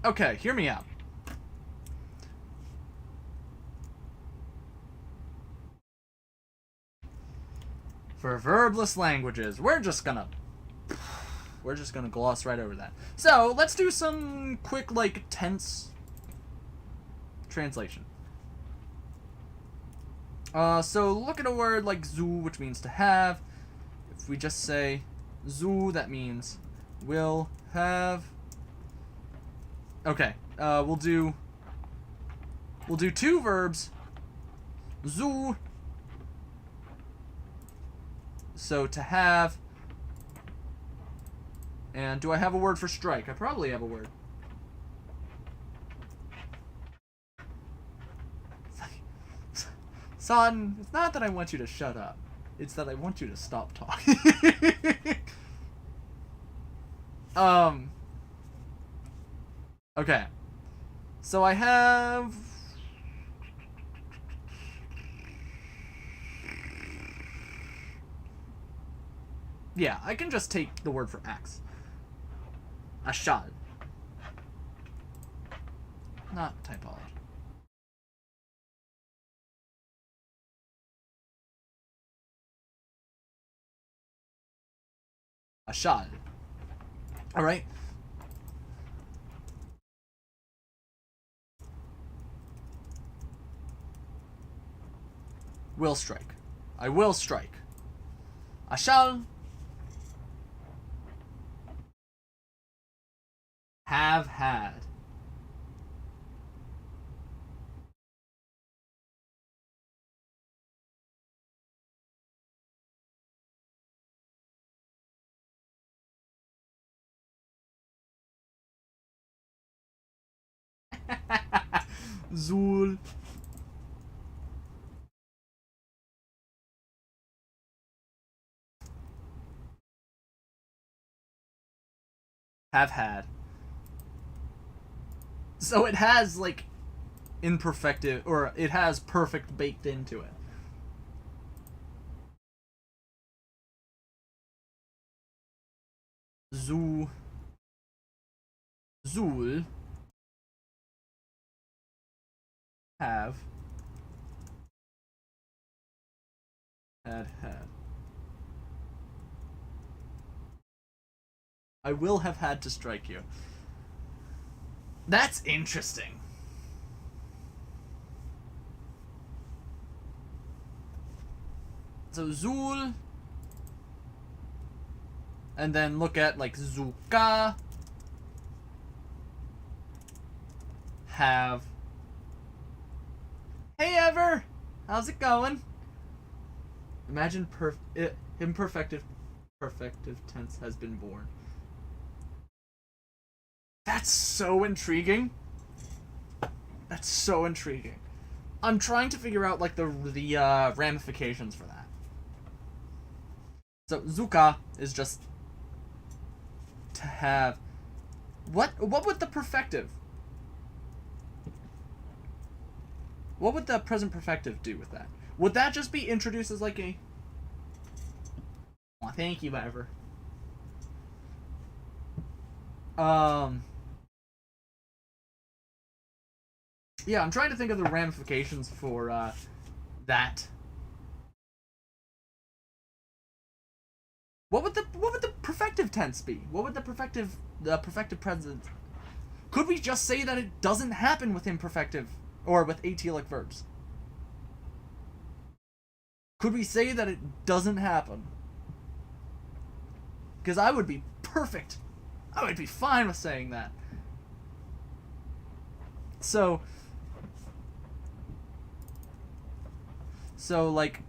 S1: Okay, hear me out. For verbless languages, we're just gonna gloss right over that. So, let's do some quick, like, tense translation. So look at a word like zu, which means to have. If we just say zu, that means will have. Okay, we'll do two verbs. Zu. So to have. And do I have a word for strike? I probably have a word. Son, it's not that I want you to shut up. It's that I want you to stop talking. Okay. So I have... Yeah, I can just take the word for axe. Ashal. Not typology. Ashal. Alright. Will strike. I will strike. I shall have had. Zul. Have had. So it has, like, imperfective, or it has perfect baked into it. Zu. Zul. Have. Had. I will have had to strike you. That's interesting. So Zul. And then look at like Zuka. Have. Hey Ever! How's it going? Imagine imperfective tense has been born. That's so intriguing. That's so intriguing. I'm trying to figure out like the ramifications for that. So Zuka is just to have. What would the perfective? What would the present perfective do with that? Would that just be introduced as like a... Oh, thank you, Ever. Yeah, I'm trying to think of the ramifications for that. What would the perfective tense be? What would the perfective present? Could we just say that it doesn't happen with imperfective or with atelic verbs? Could we say that it doesn't happen? Because I would be perfect. I would be fine with saying that. So like,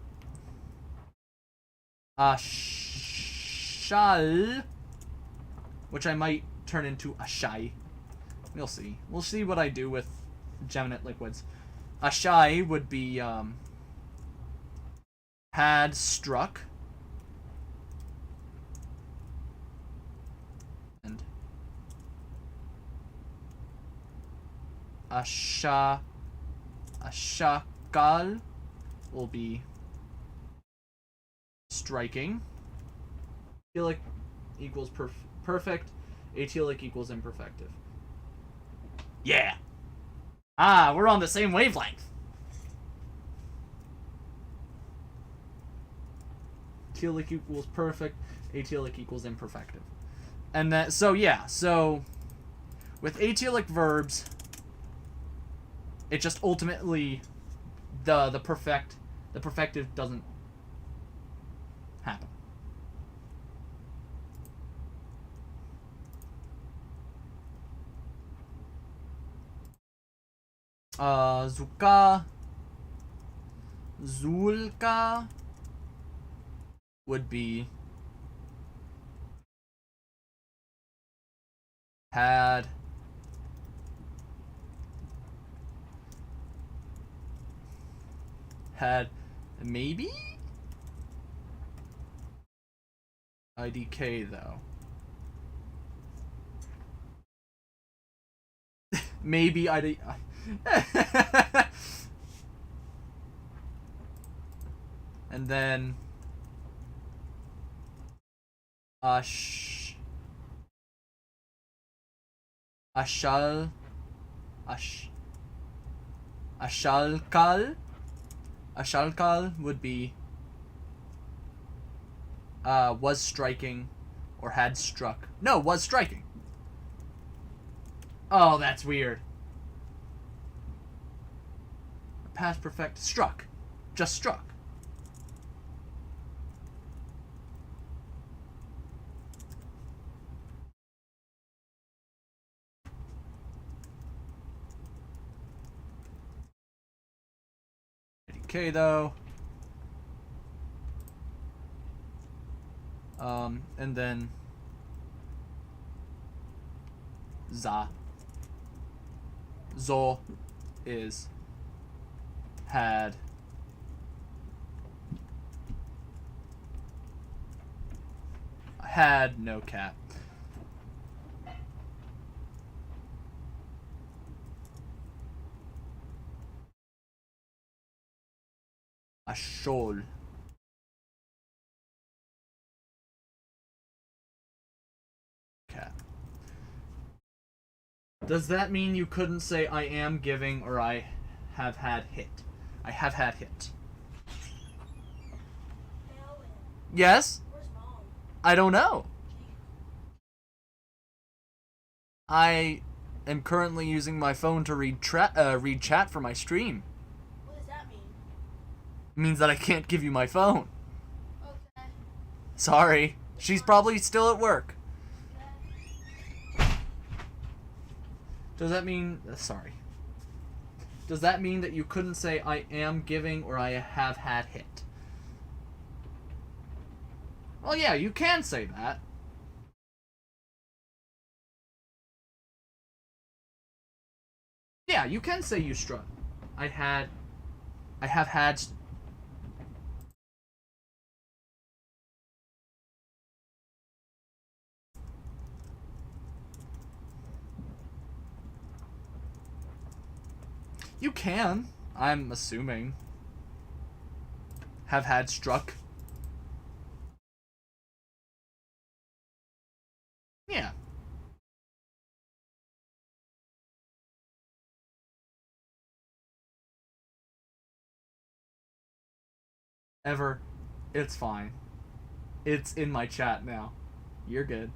S1: shall, which I might turn into a shy. We'll see. We'll see what I do with geminate liquids. A shy would be, had struck. And a shakal will be striking. Atelic equals perfect. Atelic equals imperfective. Yeah. Ah, we're on the same wavelength. Atelic equals perfect. Atelic equals imperfective. And that, so yeah, so with atelic verbs, it just ultimately the perfective doesn't happen. Zulka would be had maybe IDK though. Maybe ID. And then ashalkal would be was striking or had struck. No, was striking. Oh, that's weird. Past perfect struck. Just struck. Okay, though. And then Zo is had no cap. A shoal. Cap. Does that mean you couldn't say I am giving or I have had hit? I have had hit. Yes?
S2: Where's Mom?
S1: I don't know. I am currently using my phone to read chat for my stream.
S2: What does that mean?
S1: It means that I can't give you my phone.
S2: Okay.
S1: Sorry. She's probably still at work.
S2: Okay.
S1: Does that mean... sorry. Does that mean that you couldn't say I am giving or I have had hit? Well, yeah, you can say that. Yeah, you can say you struck. I have had... You can, I'm assuming. Have had struck. Yeah. ever. It's fine. It's in my chat now. You're good.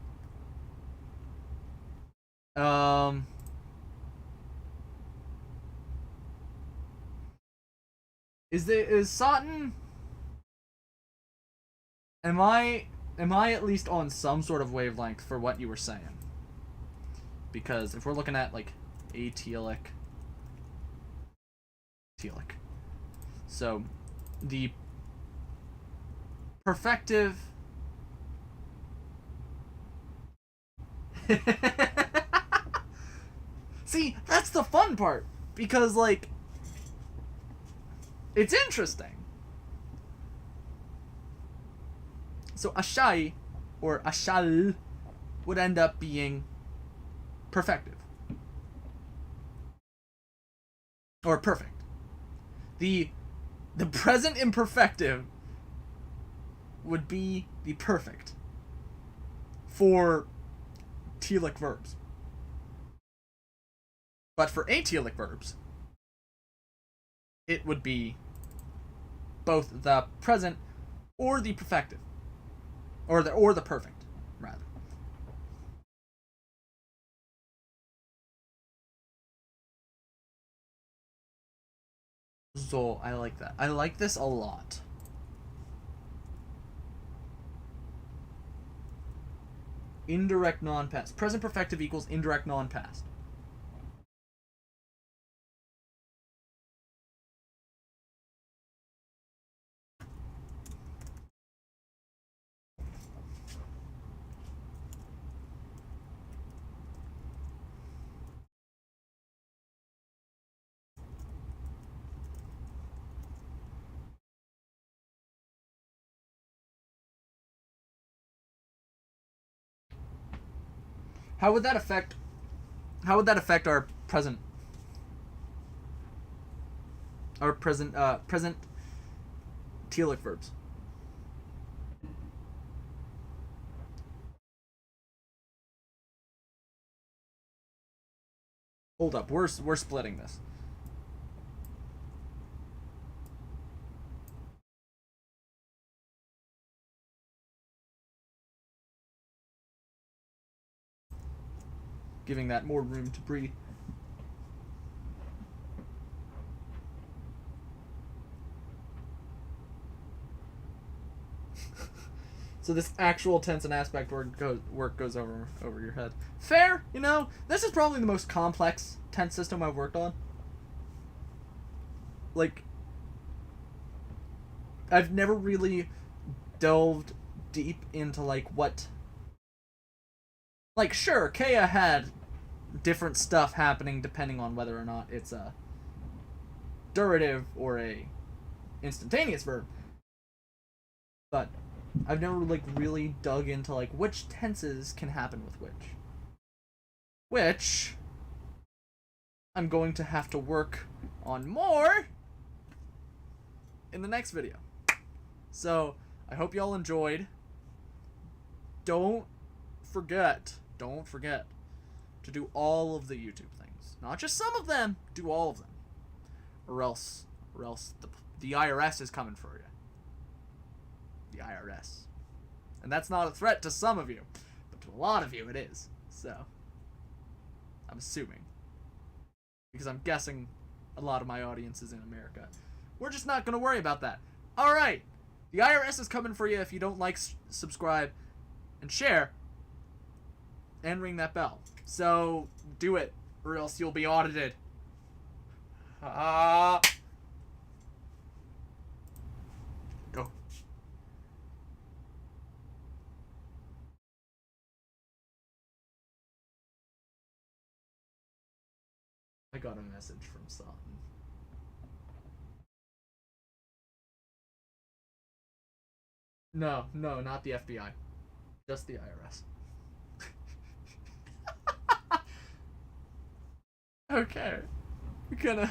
S1: Is Sutton? Am I at least on some sort of wavelength for what you were saying? Because if we're looking at like atelic, so the perfective. See, that's the fun part, because like it's interesting. So ashai or ashal would end up being perfective or perfect. The present imperfective would be the perfect for telic verbs. But for atelic verbs, it would be both the present or the perfective. Or the perfect, rather. So, I like that. I like this a lot. Indirect non-past. Present perfective equals indirect non-past. How would that affect our present present telic verbs? Hold up, we're splitting this. Giving that more room to breathe. So this actual tense and aspect work goes over your head. Fair, you know. This is probably the most complex tense system I've worked on. Like, I've never really delved deep into like what. Like, sure, Kea had different stuff happening depending on whether or not it's a durative or a instantaneous verb. But I've never like really dug into like which tenses can happen with which. Which I'm going to have to work on more in the next video. So, I hope y'all enjoyed. Don't forget to do all of the YouTube things. Not just some of them, do all of them. Or else the IRS is coming for you. The IRS. And that's not a threat to some of you, but to a lot of you it is. So, I'm assuming. Because I'm guessing a lot of my audience is in America. We're just not going to worry about that. Alright, the IRS is coming for you if you don't like, subscribe, and share. And ring that bell. So, do it, or else you'll be audited. Go. I got a message from Sutton. No, not the FBI. Just the IRS. Okay. We're gonna...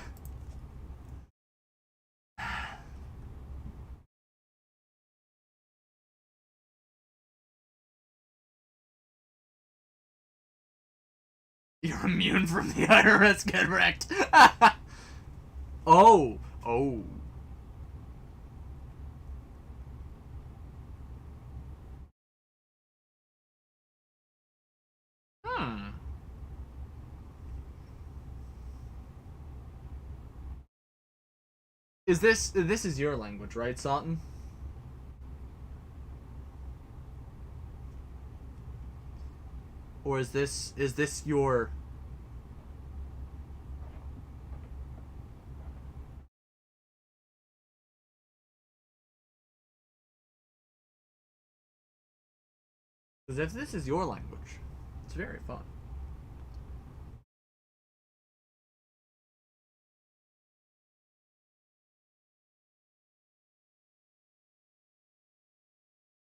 S1: You're immune from the IRS, get wrecked. Oh. this is your language, right, Satan? Or is this your... Because if this is your language, it's very fun.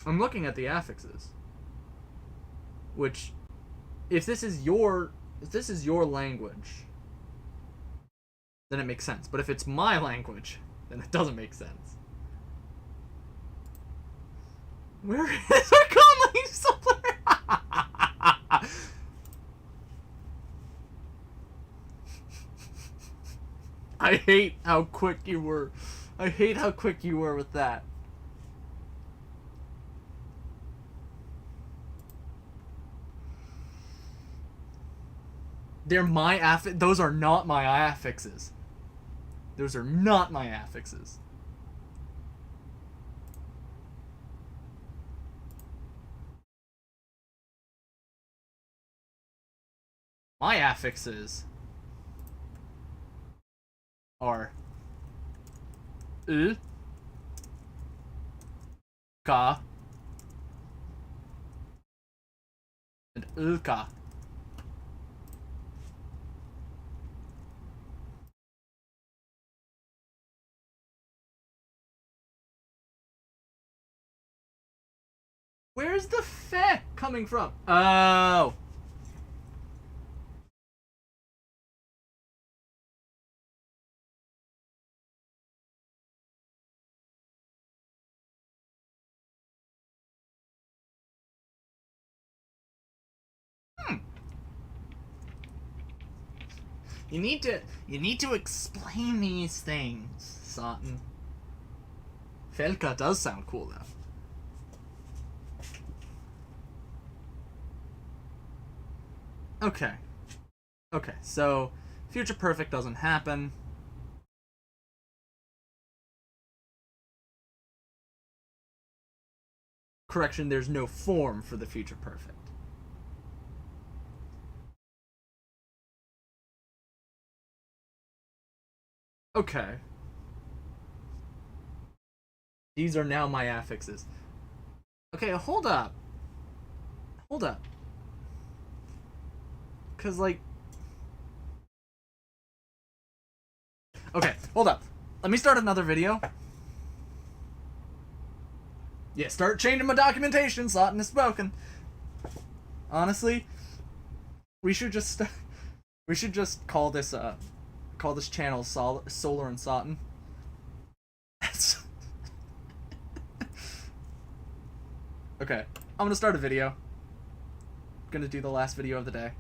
S1: I'm looking at the affixes, which, if this is your language, then it makes sense. But if it's my language, then it doesn't make sense. Where is our commonly solar? I hate how quick you were. I hate how quick you were with that. They're my those are not my affixes. Those are not my affixes. My affixes are ka and ka. Where's the fe coming from? Oh. You need to explain these things, Satan. Felka does sound cool though. Okay. Okay, so future perfect doesn't happen. Correction, there's no form for the future perfect. Okay. These are now my affixes. Okay, hold up. Hold up. Cause like... Okay, hold up. Let me start another video. Yeah, start changing my documentation. Satan has spoken. Honestly, we should just call this channel Solar and Satan. Okay, I'm gonna start a video. I'm gonna do the last video of the day.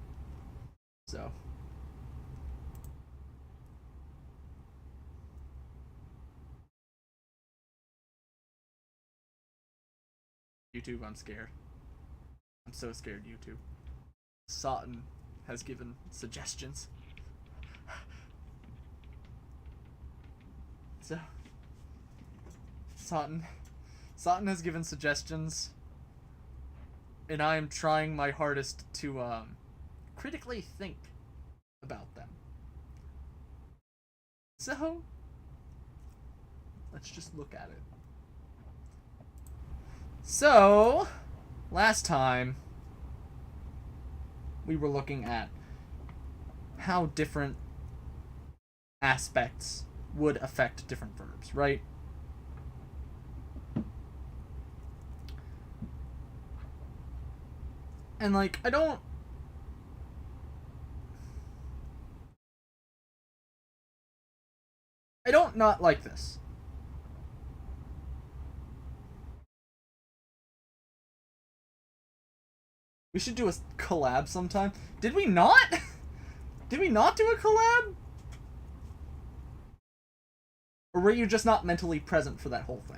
S1: So. YouTube, I'm scared. I'm so scared, YouTube. Satan has given suggestions. So. Satan has given suggestions. And I am trying my hardest to, critically think about them. So, let's just look at it. So, last time, we were looking at how different aspects would affect different verbs, right? And, like, I don't not like this. We should do a collab sometime. Did we not? Did we not do a collab? Or were you just not mentally present for that whole thing?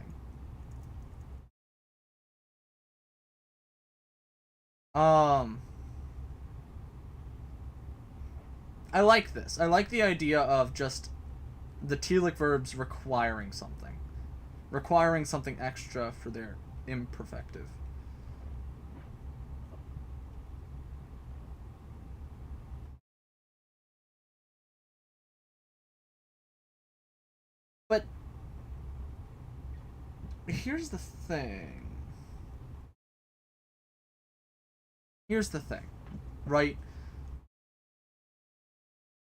S1: I like this. I like the idea of just the telic verbs requiring something. Requiring something extra for their imperfective. But here's the thing. Right?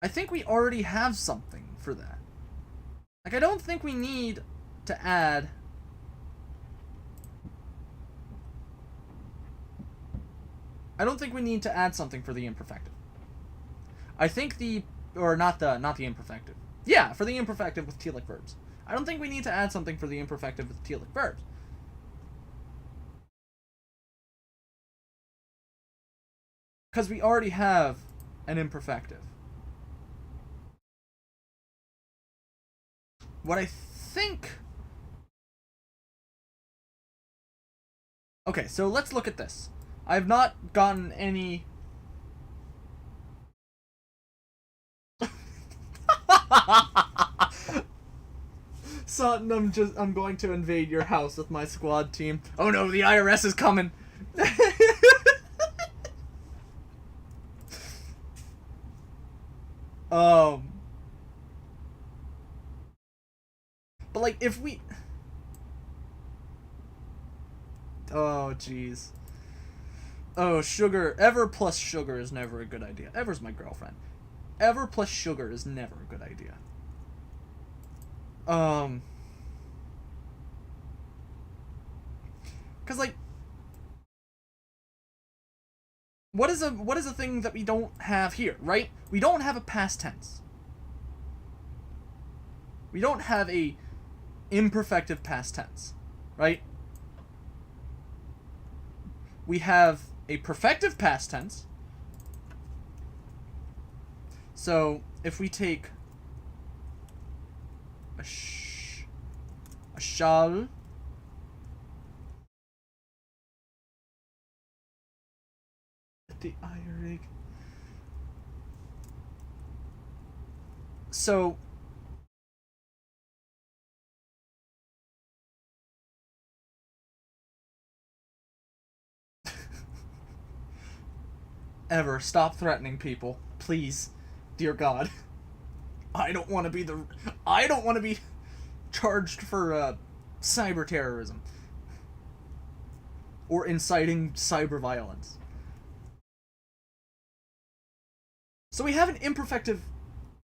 S1: I think we already have something for that. Like, I don't think we need to add something for the imperfective. I think not the imperfective. Yeah, for the imperfective with telic verbs. I don't think we need to add something for the imperfective with telic verbs. Because we already have an imperfective. What I think... Okay, so let's look at this. I've not gotten any... Sutton, I'm going to invade your house with my squad team. Oh no, the IRS is coming. But like if we Oh jeez. Oh, sugar. Ever plus sugar is never a good idea. Ever's my girlfriend. Ever plus sugar is never a good idea. Cause like, what is a thing that we don't have here, right? We don't have a past tense. We don't have a imperfective past tense, right? We have a perfective past tense. So if we take a shall, the irig. So Ever stop threatening people, please, dear God. I don't want to be charged for cyber terrorism or inciting cyber violence. So we have an imperfective.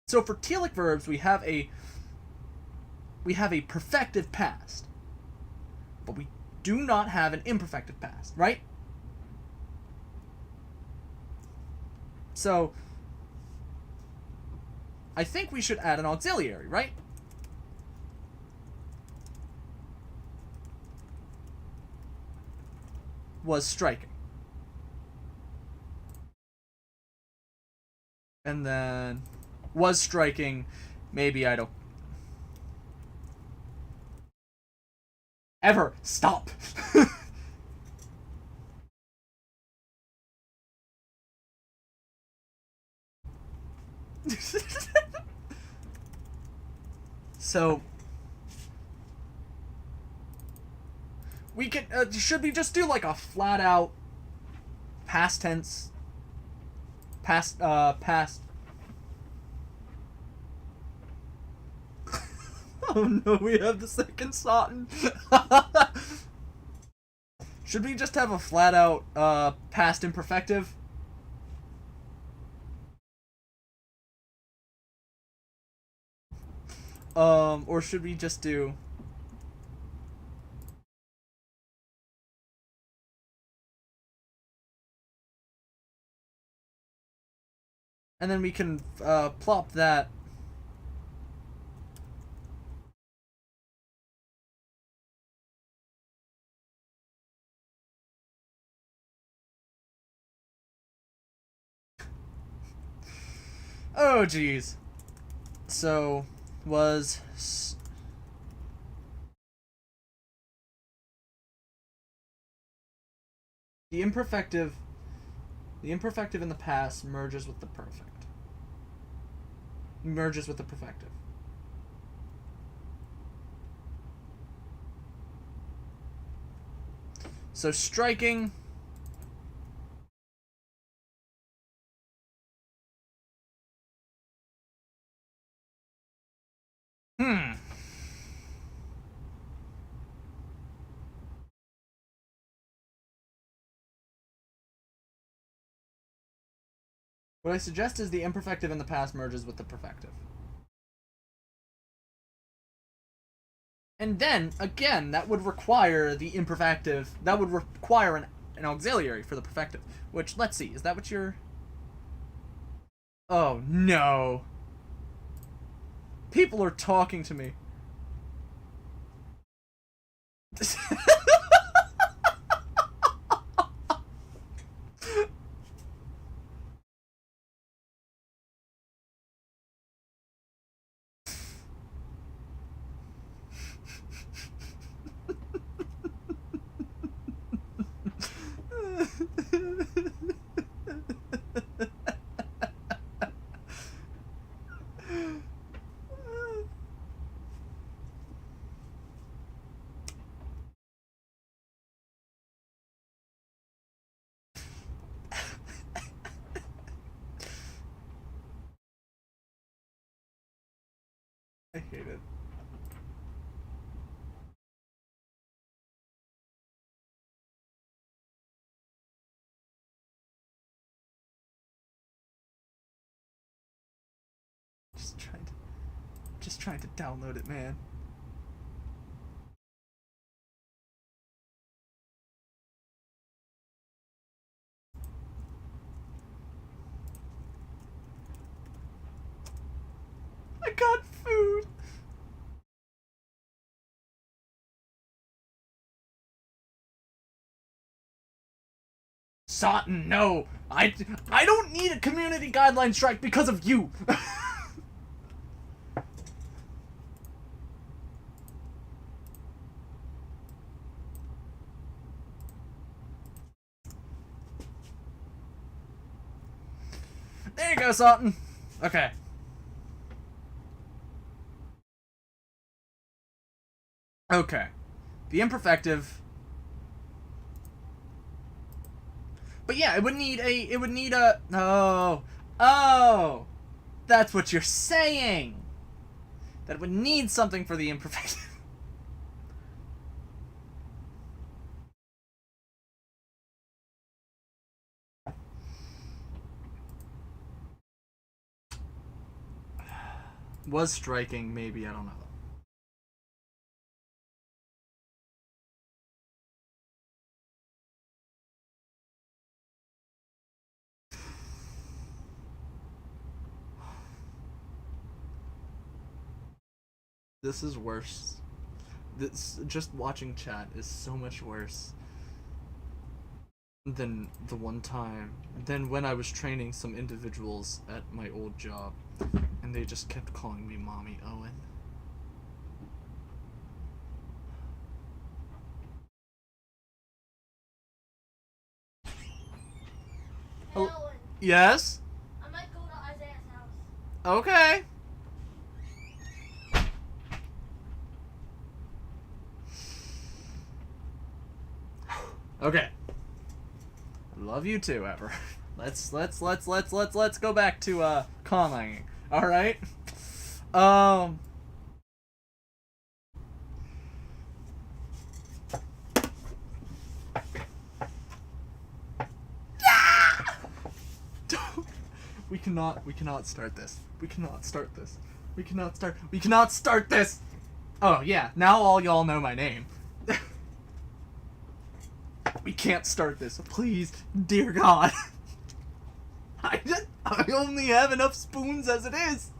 S1: So for telic verbs, we have a perfective past, but we do not have an imperfective past, right? So I think we should add an auxiliary, right? Was striking. And then was striking, maybe I don't... Ever, stop! So we can should we just do like a flat out past tense past Oh no, we have the second Sutton. Should we just have a flat out past imperfective? Or should we just do... And then we can plop that... Oh, jeez. So... was the imperfective in the past merges with the perfect. Merges with the perfective. So striking. What I suggest is the imperfective in the past merges with the perfective. And then, again, that would require the imperfective. That would require an auxiliary for the perfective. Which, let's see, is that what you're... Oh, no. People are talking to me. I hate it. Just trying to download it, man. I got food. Sutton, no. I don't need a community guideline strike because of you. There you go, Sutton. Okay. Okay. The imperfective. But yeah, it would need a oh. That's what you're saying. That it would need something for the imperfective. Was striking, maybe, I don't know. This is worse. This, just watching chat is so much worse than the one time. Than when I was training some individuals at my old job, and they just kept calling me Mommy Owen.
S2: Hey,
S1: Oh,
S2: Owen,
S1: yes?
S2: I might go to Isaiah's house.
S1: Okay. Okay. Love you too, Ever. Let's go back to commenting. All right. We cannot start this. We cannot start this. We cannot start this. Oh yeah, now all y'all know my name. We can't start this, please, dear God. I only have enough spoons as it is.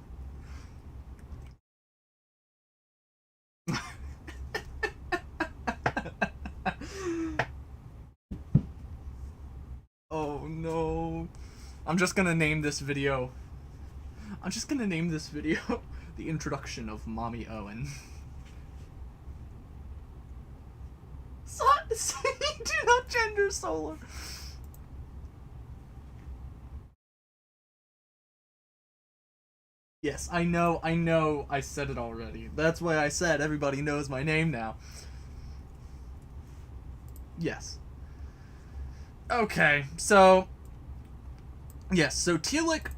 S1: Oh no. I'm just gonna name this video The Introduction of Mommy Owen. Do not gender solar. Yes, I know, I said it already. That's why I said everybody knows my name now. Yes. Okay, so yes, so telic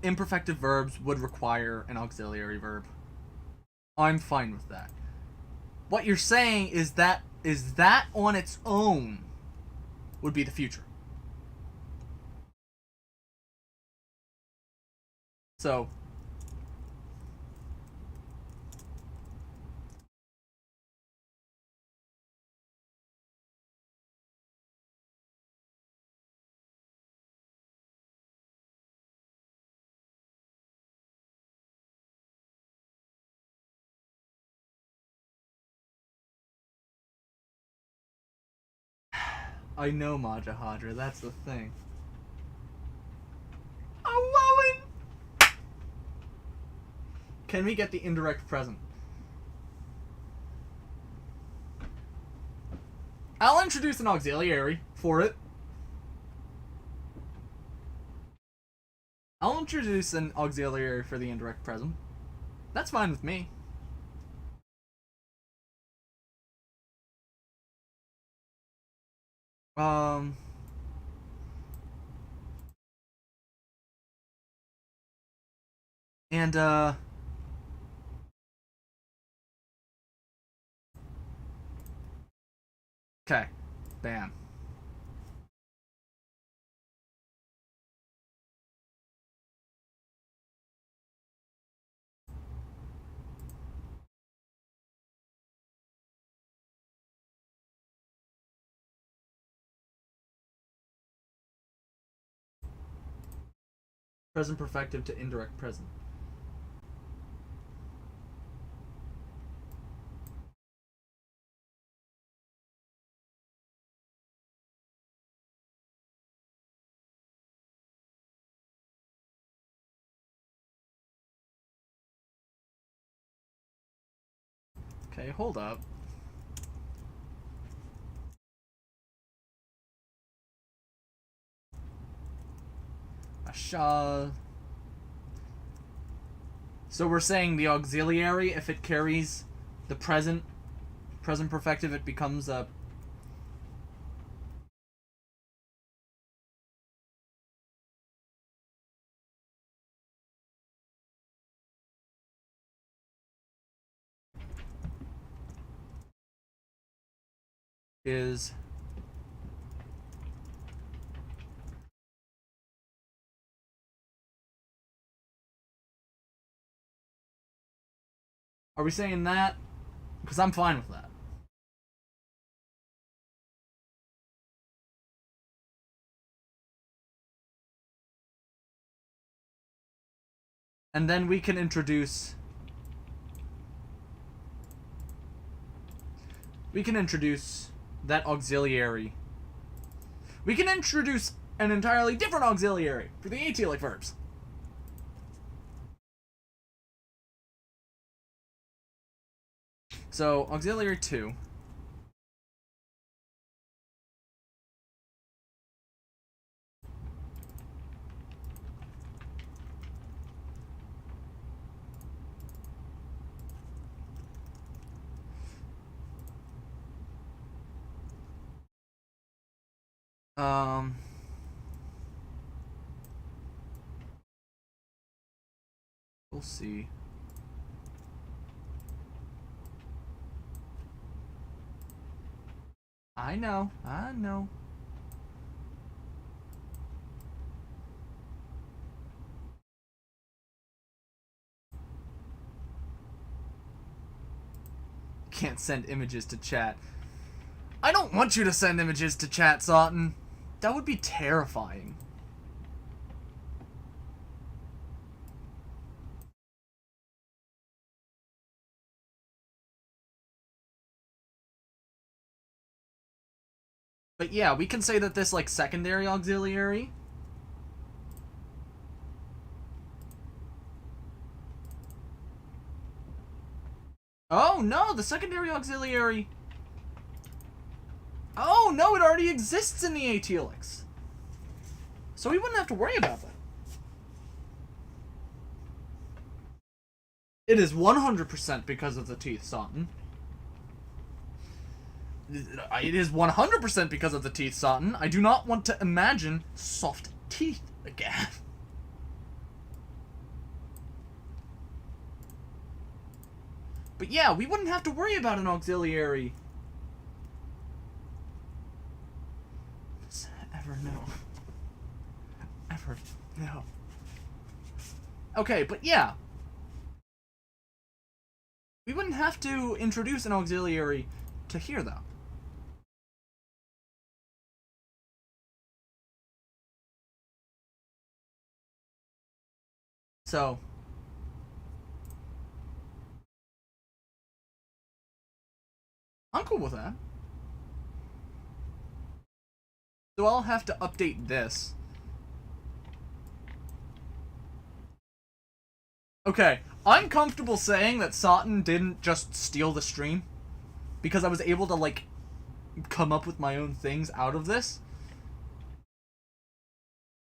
S1: imperfective verbs would require an auxiliary verb. I'm fine with that. What you're saying is that on its own would be the future. So I know Majahadra, that's the thing. Oh, Lowen! Can we get the indirect present? I'll introduce an auxiliary for it. I'll introduce an auxiliary for the indirect present. That's fine with me. And okay. Bam. Present perfective to indirect present. Okay, hold up. Asha. So we're saying the auxiliary, if it carries the present perfective, it becomes a is Are we saying that? Because I'm fine with that. And then we can introduce that auxiliary. We can introduce an entirely different auxiliary for the atelic verbs. So, auxiliary 2. We'll see. I know. Can't send images to chat. I don't want you to send images to chat, Sawton. That would be terrifying. But yeah, we can say that this, like, secondary auxiliary... Oh, no! The secondary auxiliary... Oh, no! It already exists in the atelics! So we wouldn't have to worry about that. It is 100% because of the teeth, Sawton. It is 100% because of the teeth, Satan. I do not want to imagine soft teeth again. But yeah, we wouldn't have to worry about an auxiliary. Ever no. Ever no. Okay, but yeah. We wouldn't have to introduce an auxiliary to here, though. So, I'm cool with that. So I'll have to update this. Okay, I'm comfortable saying that Satan didn't just steal the stream, because I was able to, like, come up with my own things out of this.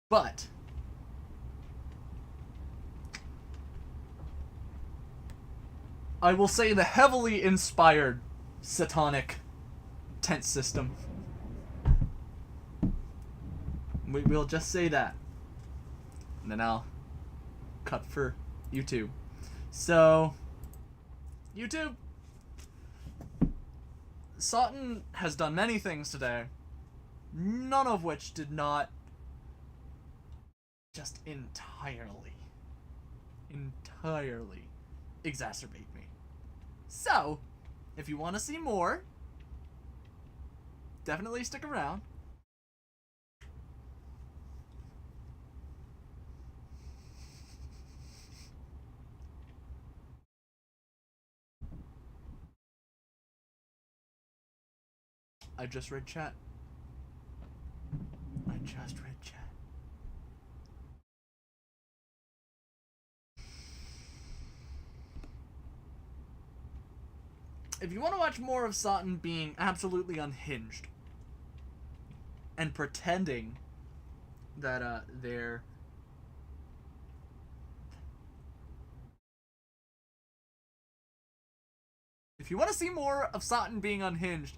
S1: But I will say the heavily inspired satanic tent system. We'll just say that. And then I'll cut for YouTube. So, YouTube. Satan has done many things today, none of which did not just entirely exacerbate me. So, if you want to see more, definitely stick around. I just read chat. If you want to watch more of Satan being absolutely unhinged and pretending that they're if you want to see more of Satan being unhinged,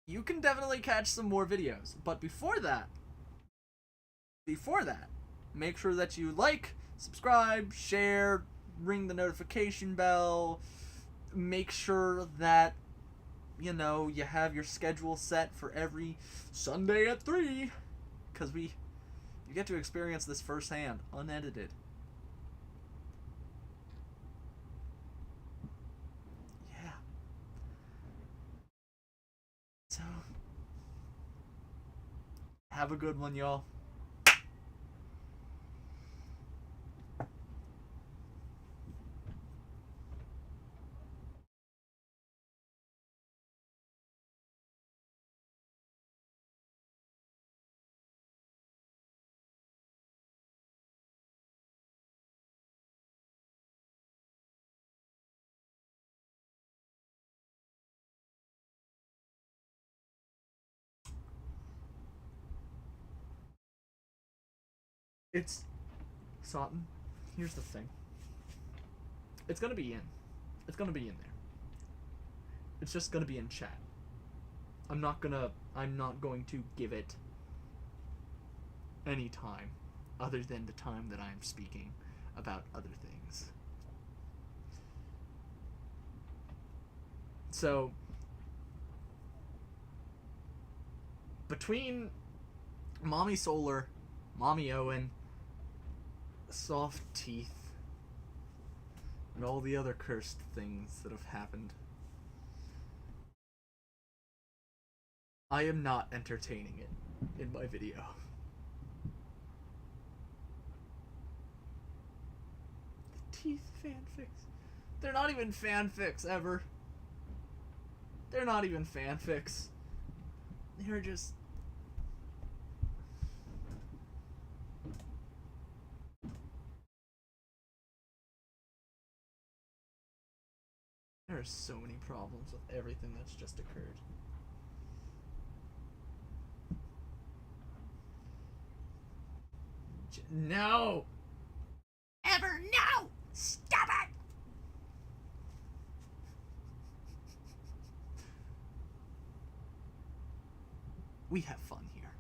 S1: you can definitely catch some more videos. But before that, make sure that you like, subscribe, share, ring the notification bell. Make sure that, you know, you have your schedule set for every Sunday at 3. Because you get to experience this firsthand, unedited. Yeah. So, have a good one, y'all. It's Satan. Here's the thing. It's gonna be in. It's gonna be in there. It's just gonna be in chat. I'm not going to give it any time other than the time that I'm speaking about other things. So, between Mommy Solar, Mommy Owen, soft teeth, and all the other cursed things that have happened, I am not entertaining it in my video. The teeth fanfics. They're not even fanfics, ever. They're not even fanfics. They're just... There are so many problems with everything that's just occurred. No! Ever no! Stop it! We have fun here.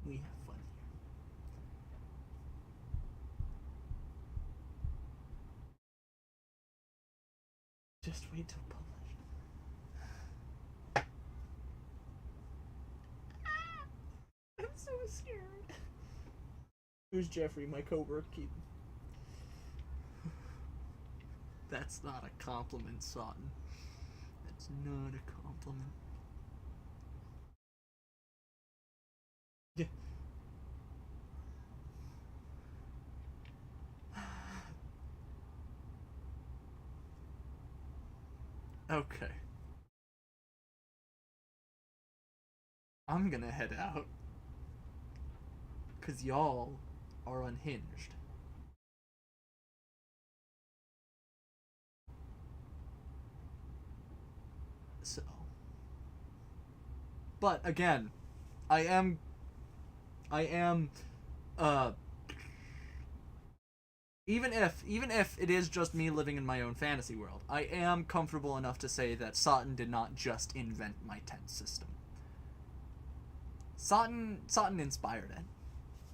S1: We have fun here. Just wait till publish. I'm so scared. Who's Jeffrey, my co-work keep? That's not a compliment, Sutton. That's not a compliment. Yeah. Okay. I'm gonna head out. 'Cause y'all are unhinged. So. But again, I am, even if it is just me living in my own fantasy world, I am comfortable enough to say that Sutton did not just invent my tent system. Sutton inspired it,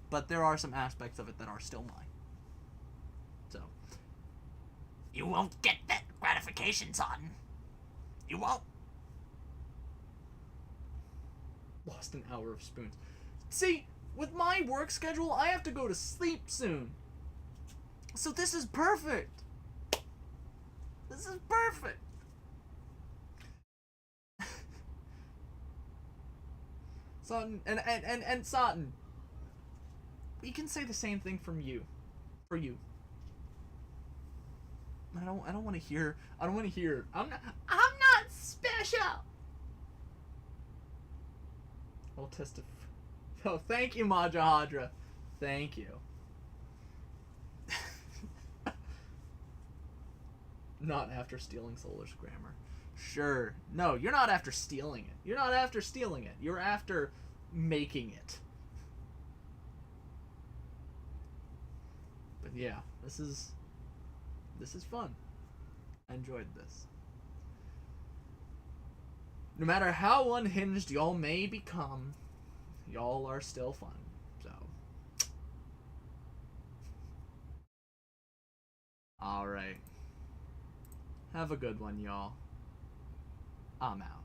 S1: but there are some aspects of it that are still mine. So, you won't get that gratification, Sutton. You won't. Lost an hour of spoons. See, with my work schedule, I have to go to sleep soon. So this is perfect. This is perfect. Sutton, and Sutton, we can say the same thing from you. For you. I don't want to hear. I'm not special. I'll testify. Oh, thank you, Majahadra. Thank you. Not after stealing Solar's grammar. Sure. No, you're not after stealing it. You're not after stealing it. You're after making it. But yeah, this is fun. I enjoyed this. No matter how unhinged y'all may become, y'all are still fun. So. Alright. Have a good one, y'all. I'm out.